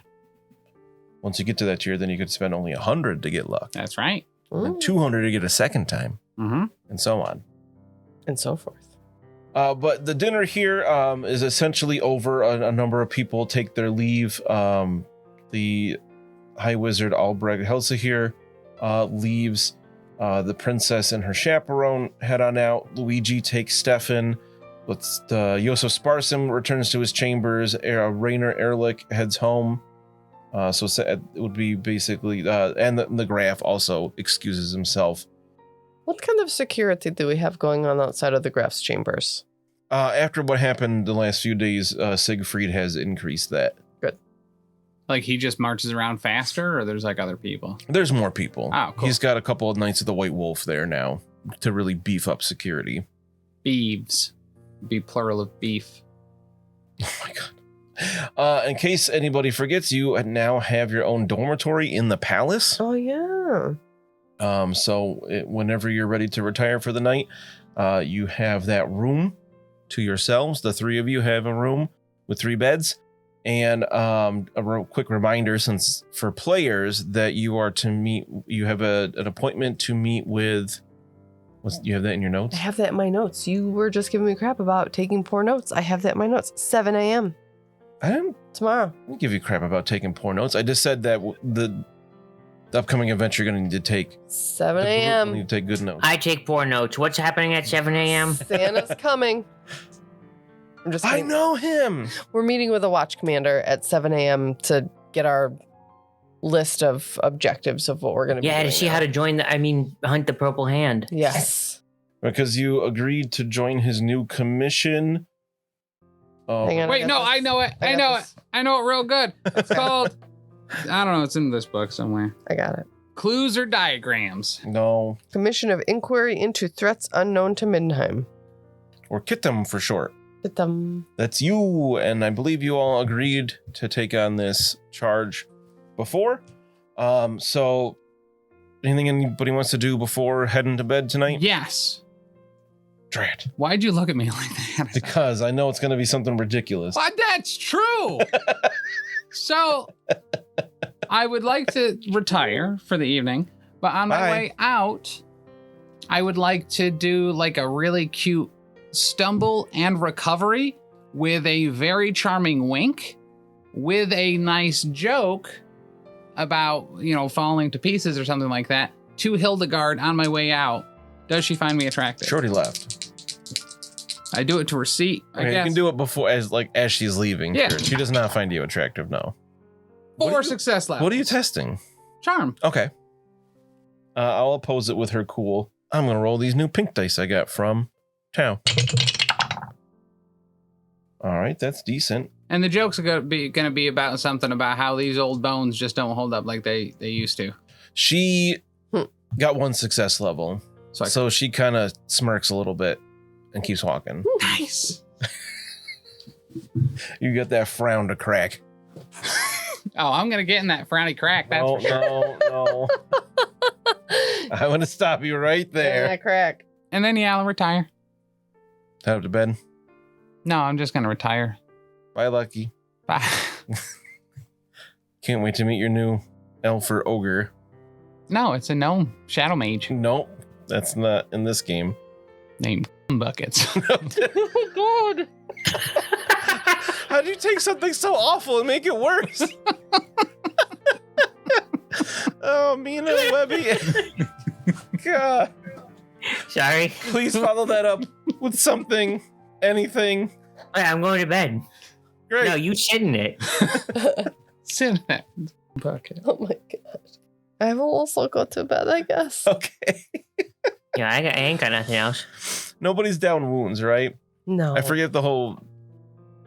Once you get to that tier, then you could spend only 100 to get luck, That's right. and Ooh. 200 to get a second time, Mm-hmm. and so on. And so forth. But the dinner here is essentially over. A number of people take their leave. The High Wizard Albrecht Helsa here leaves. The princess and her chaperone head on out. Luigi takes Stefan. Josef Sparsum returns to his chambers. Rainer Ehrlich heads home. So it would be basically, and the Graf also excuses himself. What kind of security do we have going on outside of the Graf's chambers? After what happened the last few days, Siegfried has increased that. Like he just marches around faster, or there's like other people? There's more people. Oh, cool. He's got a couple of Knights of the White Wolf there now to really beef up security. Beeves. Be plural of beef. Oh my god. In case anybody forgets, you now have your own dormitory in the palace. Oh, yeah. Whenever you're ready to retire for the night, you have that room to yourselves. The three of you have a room with 3 beds. And a quick reminder, since for players that you are to meet, you have an appointment to meet with. You have that in your notes? I have that in my notes. You were just giving me crap about taking poor notes. I have that in my notes. 7 a.m. I didn't tomorrow. give you crap about taking poor notes. I just said that the upcoming adventure you're going to need to take. 7 the group will a.m. need to take good notes. I take poor notes. What's happening at 7 a.m.? Santa's coming. I'm just I kidding. know him. We're meeting with a watch commander at 7 a.m. to get our list of objectives of what we're going to be Yeah, doing. to see now. how to hunt the purple hand. Yes. Because you agreed to join his new commission. Oh, Hang on. Wait, got no, this. I know it. I I got know it. this. I know it real good. It's called, I don't know, it's in this book somewhere. I got it. Clues or diagrams. no. Commission of Inquiry into Threats Unknown to Middenheim. Or Kittem for short. Ta-dum. That's you, and I believe you all agreed to take on this charge before. So anything anybody wants to do before heading to bed tonight? Yes. Drat. Why'd you look at me like that? Because I know it's going to be something ridiculous. But that's true. So I would like to retire for the evening, but on my Bye. way out, I would like to do like a really cute stumble and recovery with a very charming wink, with a nice joke about, falling to pieces or something like that, to Hildegard on my way out. Does she find me attractive? Shorty left. I do it to her seat, I Okay, you guess. can do it before, as she's leaving. Yeah. Sure. She does not find you attractive, no. 4 success levels. What are you testing? Charm. Okay. I'll oppose it with her cool. I'm going to roll these new pink dice I got from Tao. All right, that's decent. And the joke's going to be about something about how these old bones just don't hold up like they used to. She got 1 success level. So she kind of smirks a little bit and keeps walking. Nice. You got that frown to crack. Oh, I'm going to get in that frowny crack. That's for sure. No. I want to stop you right there. Yeah, crack. And then, yeah, I'll retire. Head up to bed. No, I'm just going to retire. Bye, Lucky. Bye. Can't wait to meet your new elf or ogre. No, it's a gnome. Shadow mage. Nope, that's not in this game. Named Buckets. Oh, God. How'd you take something so awful and make it worse? Oh, Mina, Webbie. God. Sorry. Please follow that up with something, anything. Hey, I'm going to bed. Great. No, you sit in it. Sit in that bucket. Oh my God. I will also go to bed, I guess. Okay. Yeah, I ain't got nothing else. Nobody's down wounds, right? No. I forget the whole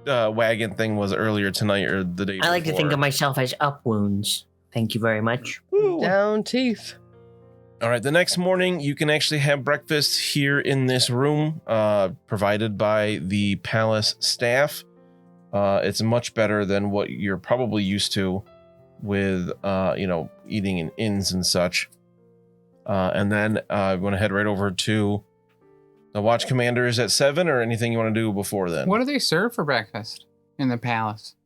wagon thing was earlier tonight or the day I like to think before. of myself as up wounds. Thank you very much. Woo. Down teeth. All right, the next morning you can actually have breakfast here in this room, provided by the palace staff. It's much better than what you're probably used to with, eating in inns and such. And then I'm going to head right over to the watch commanders at 7, or anything you want to do before then. What do they serve for breakfast in the palace?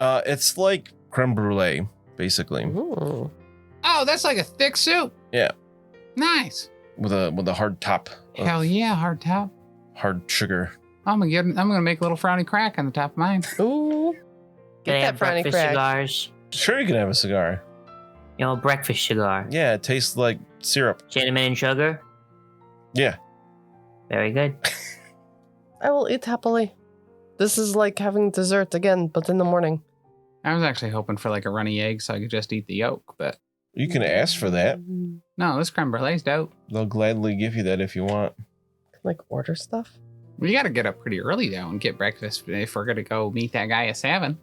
It's like creme brulee, basically, Ooh. Oh, that's like a thick soup. Yeah. Nice. with a hard top, of Hell yeah, hard top. hard sugar. I'm gonna make a little frowny crack on the top of mine. Ooh. Can Get I that have frowny breakfast crack. cigars? Sure, you can have a cigar. You know, a breakfast cigar. Yeah, it tastes like syrup. Cinnamon and sugar? Yeah. Very good. I will eat happily. This is like having dessert again, but in the morning. I was actually hoping for like a runny egg so I could just eat the yolk, but You can ask for that. no, this creme brulee's dope. They'll gladly give you that if you want. Like order stuff? We gotta get up pretty early though and get breakfast if we're gonna go meet that guy at 7.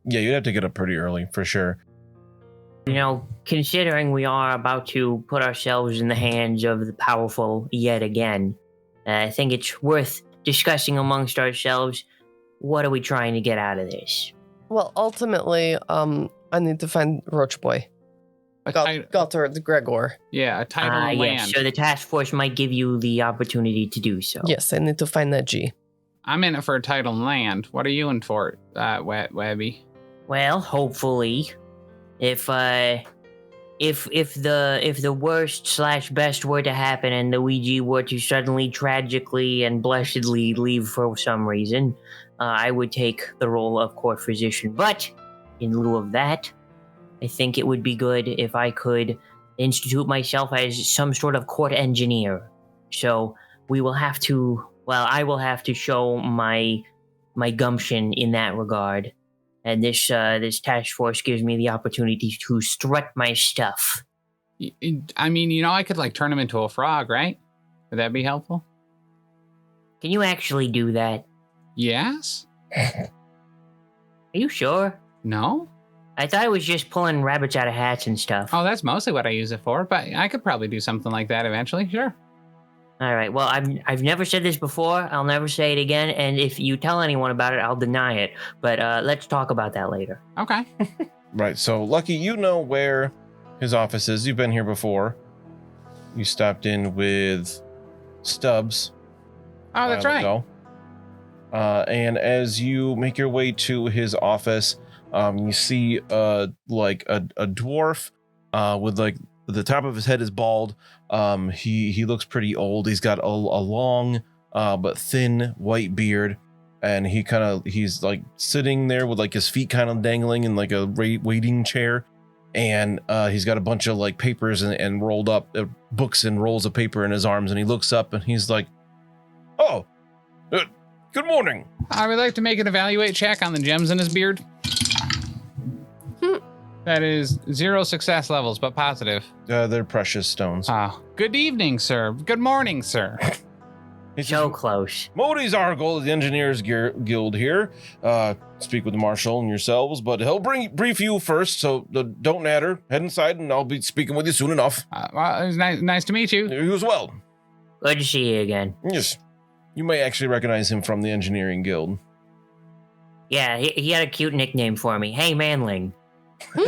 Yeah, you'd have to get up pretty early for sure. You know, considering we are about to put ourselves in the hands of the powerful yet again, I think it's worth discussing amongst ourselves, what are we trying to get out of this? Well, ultimately, I need to find Roach Boy. Gothard Gregor. Yeah, a title of land. Yes, so the task force might give you the opportunity to do so. Yes, I need to find that G. I'm in it for a title and land. What are you in for, Webbie? Well, hopefully, if the worst/best were to happen and Luigi were to suddenly tragically and blessedly leave for some reason, I would take the role of court physician. But in lieu of that, I think it would be good if I could institute myself as some sort of court engineer. So I will have to show my gumption in that regard. And this task force gives me the opportunity to strut my stuff. I mean, I could like turn him into a frog, right? Would that be helpful? Can you actually do that? Yes? Are you sure? No? I thought it was just pulling rabbits out of hats and stuff. Oh, that's mostly what I use it for, but I could probably do something like that eventually, sure. All right. Well, I've never said this before. I'll never say it again. And if you tell anyone about it, I'll deny it. But let's talk about that later. Okay. Right, so Lucky, you know where his office is. You've been here before. You stopped in with Stubbs. Oh, that's right. ago. And as you make your way to his office, you see a dwarf with like the top of his head is bald. He looks pretty old. He's got a long but thin white beard, and he's like sitting there with like his feet kind of dangling in like a waiting chair, and he's got a bunch of like papers and rolled up books and rolls of paper in his arms, and he looks up and he's like, "Oh, good morning." I would like to make an evaluate check on the gems in his beard. That is 0 success levels, but positive. They're precious stones. Good evening, sir. Good morning, sir. He So says, close. Modi's Argle of the Engineers Guild here. Speak with the Marshal and yourselves, but he'll brief you first, so don't natter. Head inside, and I'll be speaking with you soon enough. Well, it was nice to meet you. You as well. Good to see you again. Yes. You may actually recognize him from the Engineering Guild. Yeah, he had a cute nickname for me. Hey, Manling. So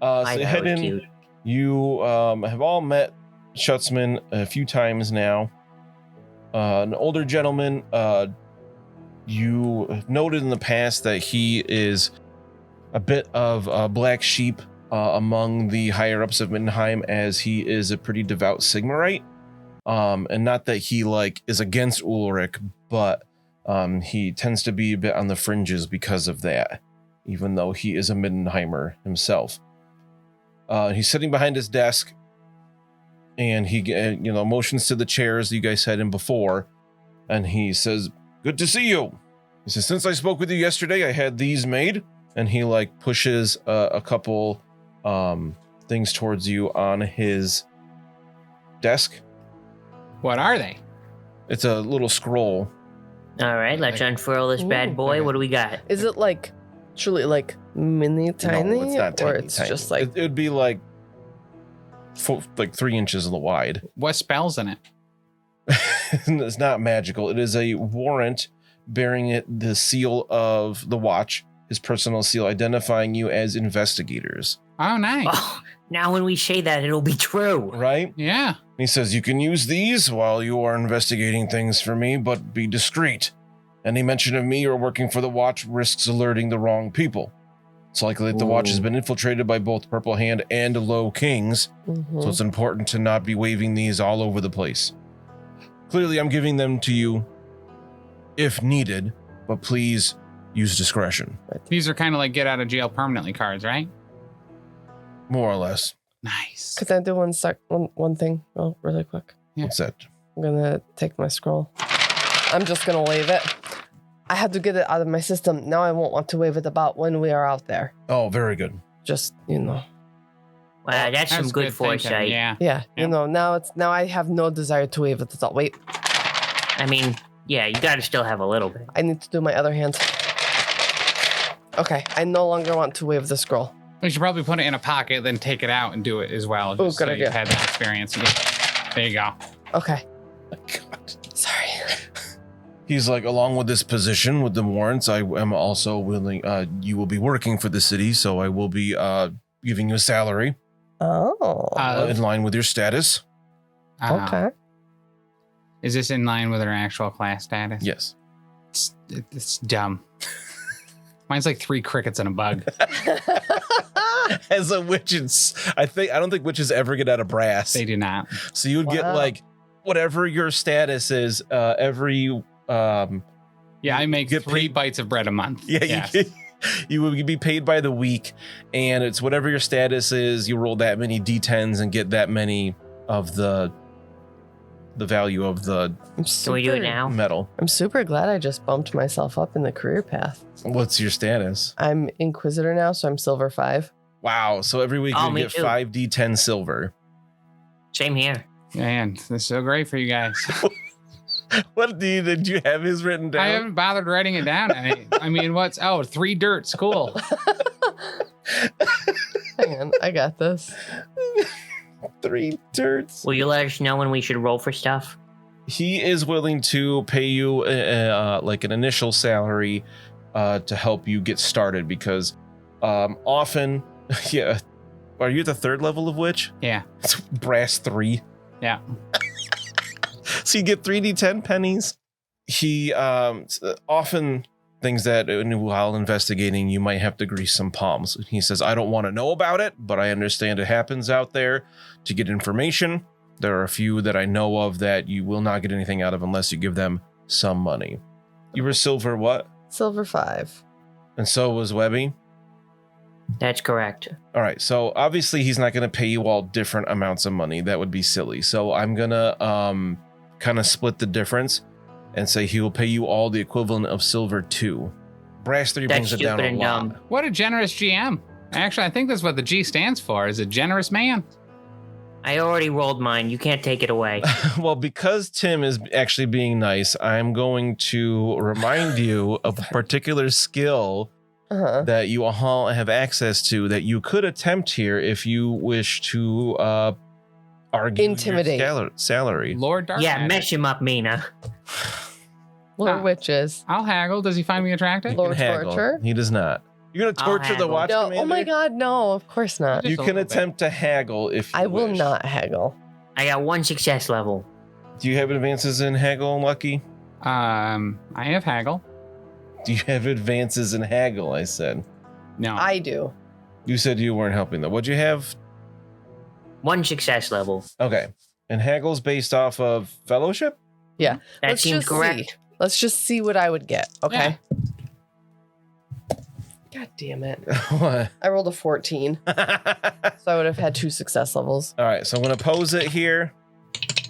I you thought head it was in. cute. You have all met Schutzman a few times now. An older gentleman. You have noted in the past that he is a bit of a black sheep among the higher ups of Middenheim, as he is a pretty devout Sigmarite. And not that he is against Ulrich, but he tends to be a bit on the fringes because of that, even though he is a Middenheimer himself. He's sitting behind his desk, and he motions to the chairs you guys had in before, and he says, "Good to see you." He says, "Since I spoke with you yesterday, I had these made," and he pushes a couple things towards you on his desk. What are they? It's a little scroll. All right, let's unfurl this bad boy. okay. What do we got? Is it truly mini tiny? No, it's not or tiny, it's tiny. just it would be 3 inches wide. What spells in it? It's not magical. It is a warrant bearing the seal of the watch, his personal seal, identifying you as investigators. Oh, nice. Oh, now when we say that, it'll be true. Right? Yeah. He says, "You can use these while you are investigating things for me, but be discreet. Any mention of me or working for the watch risks alerting the wrong people. It's likely that the watch has been infiltrated by both Purple Hand and Low Kings, so it's important to not be waving these all over the place. Clearly, I'm giving them to you if needed, but please use discretion." These are kind of like get out of jail permanently cards, right? More or less. Nice. Could I do one thing really quick? Yeah. What's that? I'm gonna take my scroll. I'm just gonna wave it. I had to get it out of my system. Now I won't want to wave it about when we are out there. Oh, very good. Just Wow, that's some good thinking. foresight. Yeah. yeah. Yeah. Now I have no desire to wave it at all. Wait, I mean, yeah, you gotta still have a little bit. I need to do my other hand. Okay, I no longer want to wave the scroll. We should probably put it in a pocket, then take it out and do it as well. Ooh, Just good so idea. you've had that experience. Yeah. There you go. Okay, God. sorry. He's along with this position with the warrants, I am also willing, you will be working for the city, so I will be giving you a salary Oh, in line with your status. okay. Is this in line with our actual class status? Yes. It's dumb. Mine's 3 crickets and a bug. As a witch, I don't think witches ever get out of brass. They do not. So you would Wow. get whatever your status is every Yeah, I make get 3 paid- bites of bread a month. yeah Yes. you would be paid by the week, and it's whatever your status is. You roll that many d10s and get that many of the value of the Can we do it now? metal. I'm super glad I just bumped myself up in the career path. What's your status? I'm Inquisitor now, so I'm Silver 5. Wow. So every week Oh, you me get too. 5d10 silver. Same here. Man, this is so great for you guys. What did you have his written down? I haven't bothered writing it down. I mean, 3 dirts? Cool. Hang on, I got this. 3 dirts. Will you let us know when we should roll for stuff? He is willing to pay you an initial salary to help you get started, because often, yeah. Are you at the 3rd level of witch? Yeah. It's brass 3. Yeah. So you get 3d10 pennies. He often things that while investigating, you might have to grease some palms. He says, "I don't want to know about it, but I understand it happens out there to get information. There are a few that I know of that you will not get anything out of unless you give them some money." You were silver what? Silver 5. And so was Webbie. That's correct. All right, so obviously he's not going to pay you all different amounts of money. That would be silly. So I'm going to kind of split the difference and say he will pay you all the equivalent of silver 2. Brass 3 That's brings it down stupid a and lot. dumb. What a generous GM. Actually, I think that's what the G stands for, is a generous man. I already rolled mine. You can't take it away. Well, because Tim is actually being nice, I'm going to remind you of a particular skill that you all have access to that you could attempt here if you wish to argue Intimidate. your salary. Lord Dark. Yeah, Magic. mesh him up, Mina. Lord Witches. I'll haggle. Does he find me attractive? You can Lord haggle. Torture? He does not. You're going to I'll torture the haggle. watch No, commander? oh my god, no, of course not. Just You a can little bit. attempt to haggle if you I will wish. not haggle. I got 1 success level. Do you have advances in haggle, Lucky? I have haggle. Do you have advances in haggle, I said. No. I do. You said you weren't helping though. What'd you have? 1 success level. Okay. And haggle's based off of fellowship? That Let's seems just correct. see. Let's just see what I would get. Okay. God damn it. What? I rolled a 14, so I would have had 2 success levels. All right, so I'm gonna pose it here.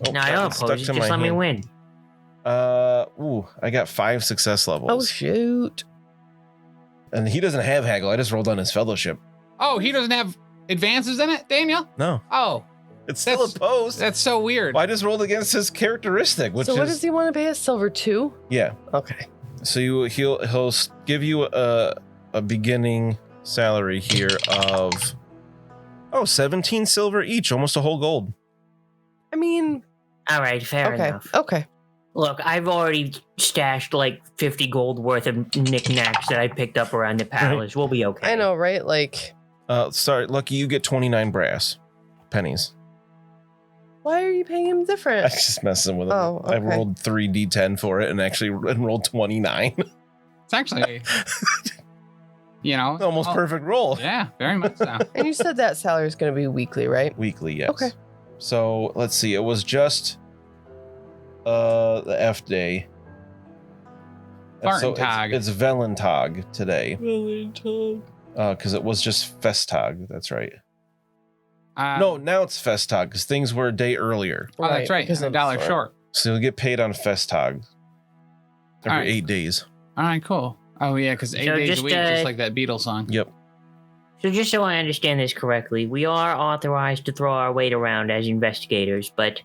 Oh, No, I that don't one's stuck oppose it. to Just my let me hand. win. I got 5 success levels. Oh, shoot. And he doesn't have haggle. I just rolled on his fellowship. Oh, he doesn't have advances in it, Daniel? No, Oh, it's still a pose. that's so weird. Well, I just rolled against his characteristic, which So what is does he want to pay us? Silver 2? yeah. Okay. So he'll give you a beginning salary here of 17 silver each, almost a whole gold. I mean, All right, fair okay. enough. Okay. Look, I've already stashed like 50 gold worth of knickknacks that I picked up around the palace. We'll be okay. I know, right? Like, Sorry, Lucky, you get 29 brass pennies. why are you paying him I different? was just messing with him. Oh, I okay. rolled 3d10 for it and actually rolled 29. It's actually, Almost perfect roll. Yeah, very much so. And you said that salary is going to be weekly, right? Weekly, yes. Okay. So let's see. It was just the F day. So Vartentag. it's Valentag today. Valentag. Because it was just Festag. That's right. No, now it's Festag because things were a day earlier. Oh, that's right. because A of the dollar sword. short. So you'll get paid on Festag every All right. 8 days. All right, cool. Oh, yeah, because 8 So days just, a week, just like that Beatles song. Yep. So just so I understand this correctly, we are authorized to throw our weight around as investigators, but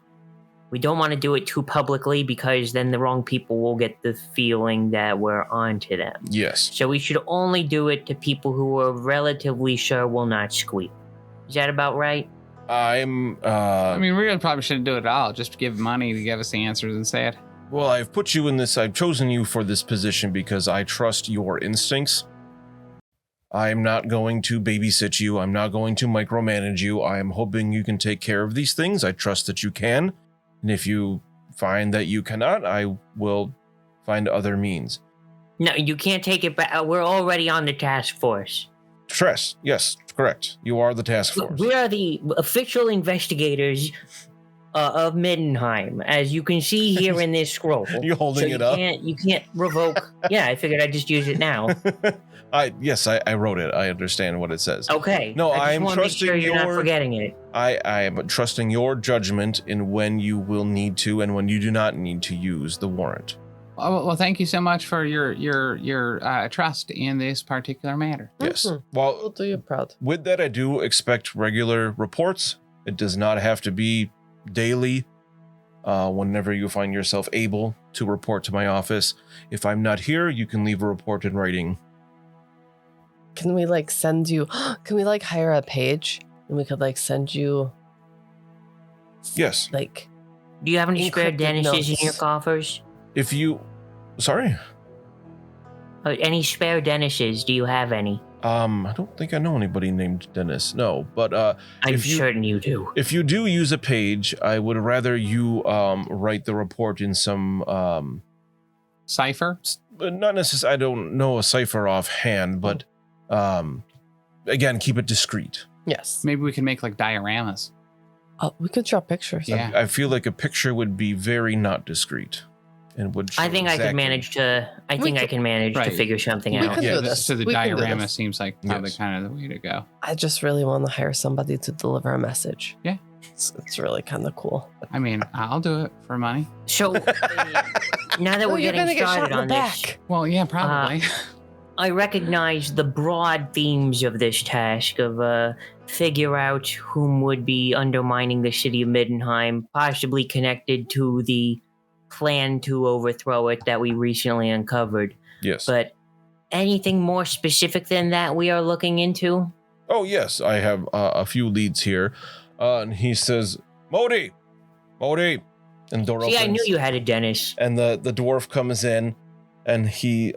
we don't want to do it too publicly because then the wrong people will get the feeling that we're onto them. Yes. So we should only do it to people who are relatively sure will not squeak. Is that about right? I mean, we really probably shouldn't do it at all. Just give money to give us the answers and say it. Well, I've put you in this. I've chosen you for this position because I trust your instincts. I'm not going to babysit you. I'm not going to micromanage you. I am hoping you can take care of these things. I trust that you can. And if you find that you cannot, I will find other means. No, you can't take it back. We're already on the task force. Stress. Yes, correct. You are the task force. We are the official investigators of Middenheim, as you can see here in this scroll. You're holding it up? You can't revoke. Yeah, I figured I'd just use it now. I wrote it. I understand what it says. Okay. No, I I'm just want to make trusting sure you're not your- forgetting it. I am trusting your judgment in when you will need to and when you do not need to use the warrant. Well, thank you so much for your trust in this particular matter. Yes. Mhm. Well, We'll do you proud. with that, I do expect regular reports. It does not have to be daily. Whenever you find yourself able to report to my office. If I'm not here, you can leave a report in writing. Can we like send you? Can we like hire a page and we could like send you? Yes. Like, Do you have any spare Encrypted Dennis's in notes. your coffers? If you, sorry, Any spare Dennis's? Do you have any? I don't think I know anybody named Dennis. No, but I'm If you- certain you do. if you do use a page, I would rather you write the report in some Cipher? but not necessarily. I don't know a cipher offhand, but again, keep it discreet. yes. Maybe we can make like dioramas. Oh, we could draw pictures. Yeah. I feel like a picture would be very not discreet, and would. I show think I could exactly- manage to. I We think I could- can manage to Right. figure something We out. could Yeah, do this. so the We can do diorama this. seems like probably Yes. kind of the way to go. I just really want to hire somebody to deliver a message. Yeah. It's really kind of cool. I mean, I'll do it for money. So now that Oh, we're you're getting gonna get shot started in the on this, back. Well, yeah, probably. I recognize the broad themes of this task of figure out whom would be undermining the city of Middenheim, possibly connected to the plan to overthrow it that we recently uncovered. Yes. But anything more specific than that we are looking into? Oh, yes, I have a few leads here. And he says, Modi! And the door opens. See, I knew you had a dentist. And the dwarf comes in, and he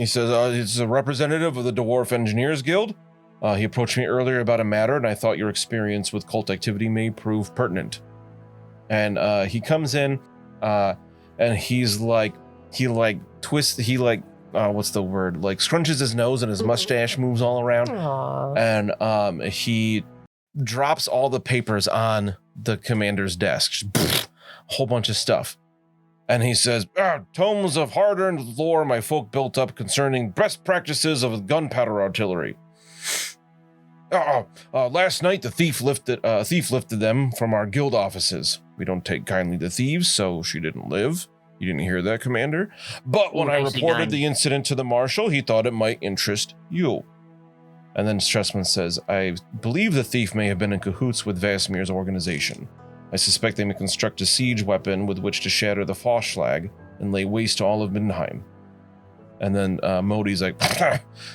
says, it's a representative of the Dwarf Engineers Guild. He approached me earlier about a matter, and I thought your experience with cult activity may prove pertinent. And he comes in, and he's like, twists, what's the word? Like scrunches his nose and his mustache moves all around. Aww. And he drops all the papers on the commander's desk. Just, a whole bunch of stuff. And he says, tomes of hard-earned lore my folk built up concerning best practices of gunpowder artillery. Last night the thief lifted them from our guild offices. We don't take kindly to thieves, so she didn't live. You didn't hear that, Commander? But when I reported the incident to the Marshal, he thought it might interest you. And then Stressman says, I believe the thief may have been in cahoots with Vasmir's organization. I suspect they may construct a siege weapon with which to shatter the Foschlag and lay waste to all of Middenheim. And then Modi's like,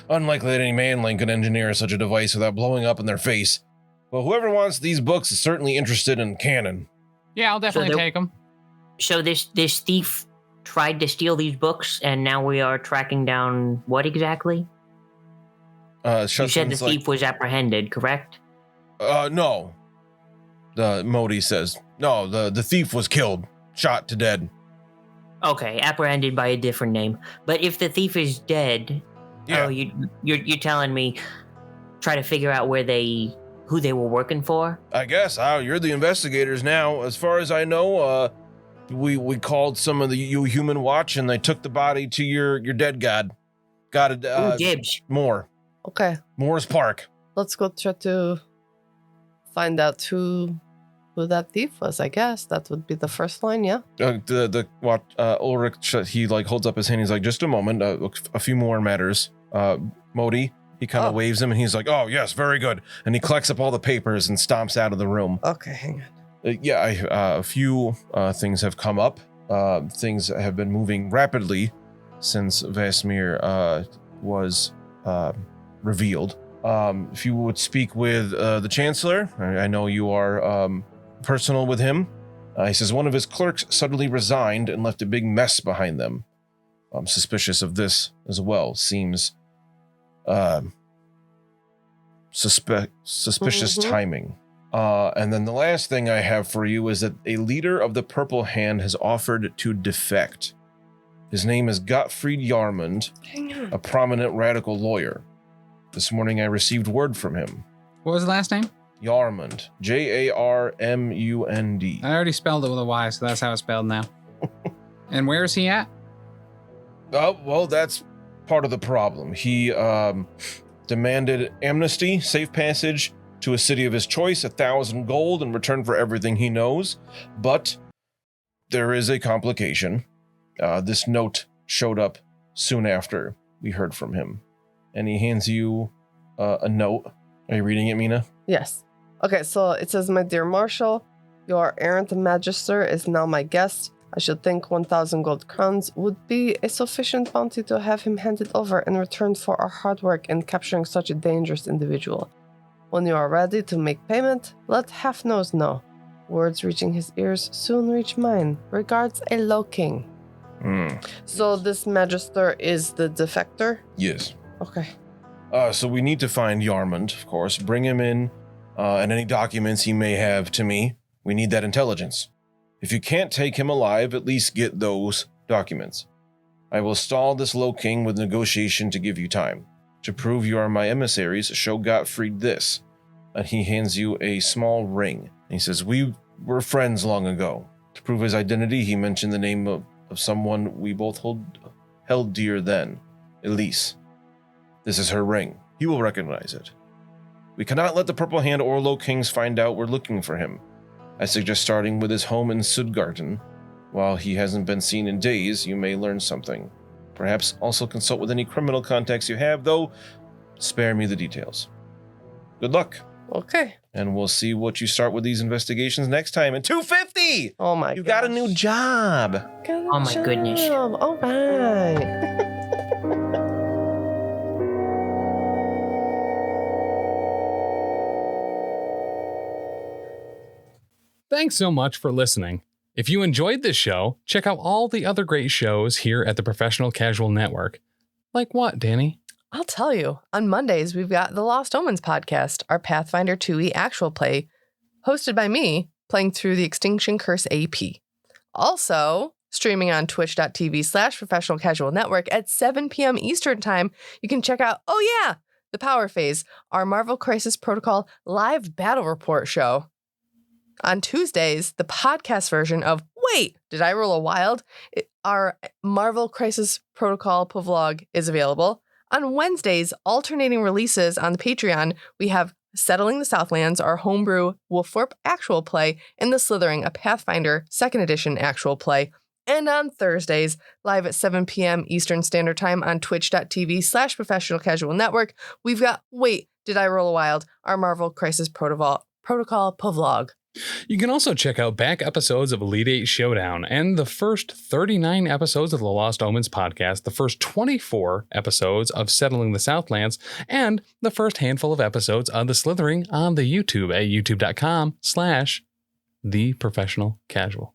unlikely that any manling could engineer such a device without blowing up in their face. Well, whoever wants these books is certainly interested in canon. Yeah, I'll definitely take them. So this thief tried to steal these books, and now we are tracking down what exactly? You said the thief was apprehended, correct? No. Modi says, no, the thief was killed, shot to dead. Okay, apprehended by a different name. But if the thief is dead, yeah. You're telling me try to figure out who they were working for? I guess. You're the investigators now. As far as I know, we called some of the human watch, and they took the body to your dead god. Got it. Gibbs. More. Okay. Moore's Park. Let's go try to find out who that thief was, I guess. That would be the first line, yeah? Ulrich, he holds up his hand. He's like, just a moment. A few more matters. Modi, he kind of waves him, and he's like, oh, yes, very good. And he collects up all the papers and stomps out of the room. Okay, hang on. A few things have come up. Things have been moving rapidly since Vasmir was revealed. If you would speak with the Chancellor, I know you are personal with him. He says one of his clerks suddenly resigned and left a big mess behind them. I'm suspicious of this as well. Seems suspicious timing. And then the last thing I have for you is that a leader of the Purple Hand has offered to defect. His name is Gottfried Yarmund, a prominent radical lawyer. This morning I received word from him. What was the last name? Yarmund. Jarmund. I already spelled it with a Y, so that's how it's spelled now. And where is he at? Well, that's part of the problem. He demanded amnesty, safe passage to a city of his choice, 1,000 gold in return for everything he knows. But there is a complication. This note showed up soon after we heard from him. And he hands you a note. Are you reading it, Mina? Yes. Okay, so it says, my dear Marshal, your errant magister is now my guest. I should think 1,000 gold crowns would be a sufficient bounty to have him handed over in return for our hard work in capturing such a dangerous individual. When you are ready to make payment, let Half-Nose know. Words reaching his ears soon reach mine. Regards, a low king. So this magister is the defector? Yes. Okay. So we need to find Yarmund, of course, bring him in, and any documents he may have to me. We need that intelligence. If you can't take him alive, at least get those documents. I will stall this low king with negotiation to give you time. To prove you are my emissaries, show Gottfried this. And he hands you a small ring. He says, we were friends long ago. To prove his identity, he mentioned the name of someone we both held dear then, Elise. This is her ring. He will recognize it. We cannot let the Purple Hand or Low Kings find out we're looking for him. I suggest starting with his home in Sudgarten. While he hasn't been seen in days, you may learn something. Perhaps also consult with any criminal contacts you have, though spare me the details. Good luck. Okay. And we'll see what you start with these investigations next time. And 250! Oh my You got a new job. Oh my goodness. All right. Thanks so much for listening. If you enjoyed this show, check out all the other great shows here at the Professional Casual Network. Like what, Danny? I'll tell you. On Mondays, we've got the Lost Omens podcast, our Pathfinder 2e actual play, hosted by me, playing through the Extinction Curse AP. Also, streaming on twitch.tv/Professional Casual Network at 7 p.m. Eastern Time, you can check out, The Power Phase, our Marvel Crisis Protocol live battle report show. On Tuesdays, the podcast version of Wait, Did I Roll a Wild? Our Marvel Crisis Protocol vlog is available. On Wednesdays, alternating releases on the Patreon, we have Settling the Southlands, our homebrew Wolfthorpe actual play, and The Slithering, a Pathfinder 2nd edition actual play. And on Thursdays, live at 7 p.m. Eastern Standard Time on twitch.tv/Professional Casual Network, we've got Wait, Did I Roll a Wild? Our Marvel Crisis Protocol vlog. You can also check out back episodes of Elite 8 Showdown and the first 39 episodes of the Lost Omens podcast, the first 24 episodes of Settling the Southlands, and the first handful of episodes of The Slithering on the YouTube at youtube.com/theprofessionalcasual.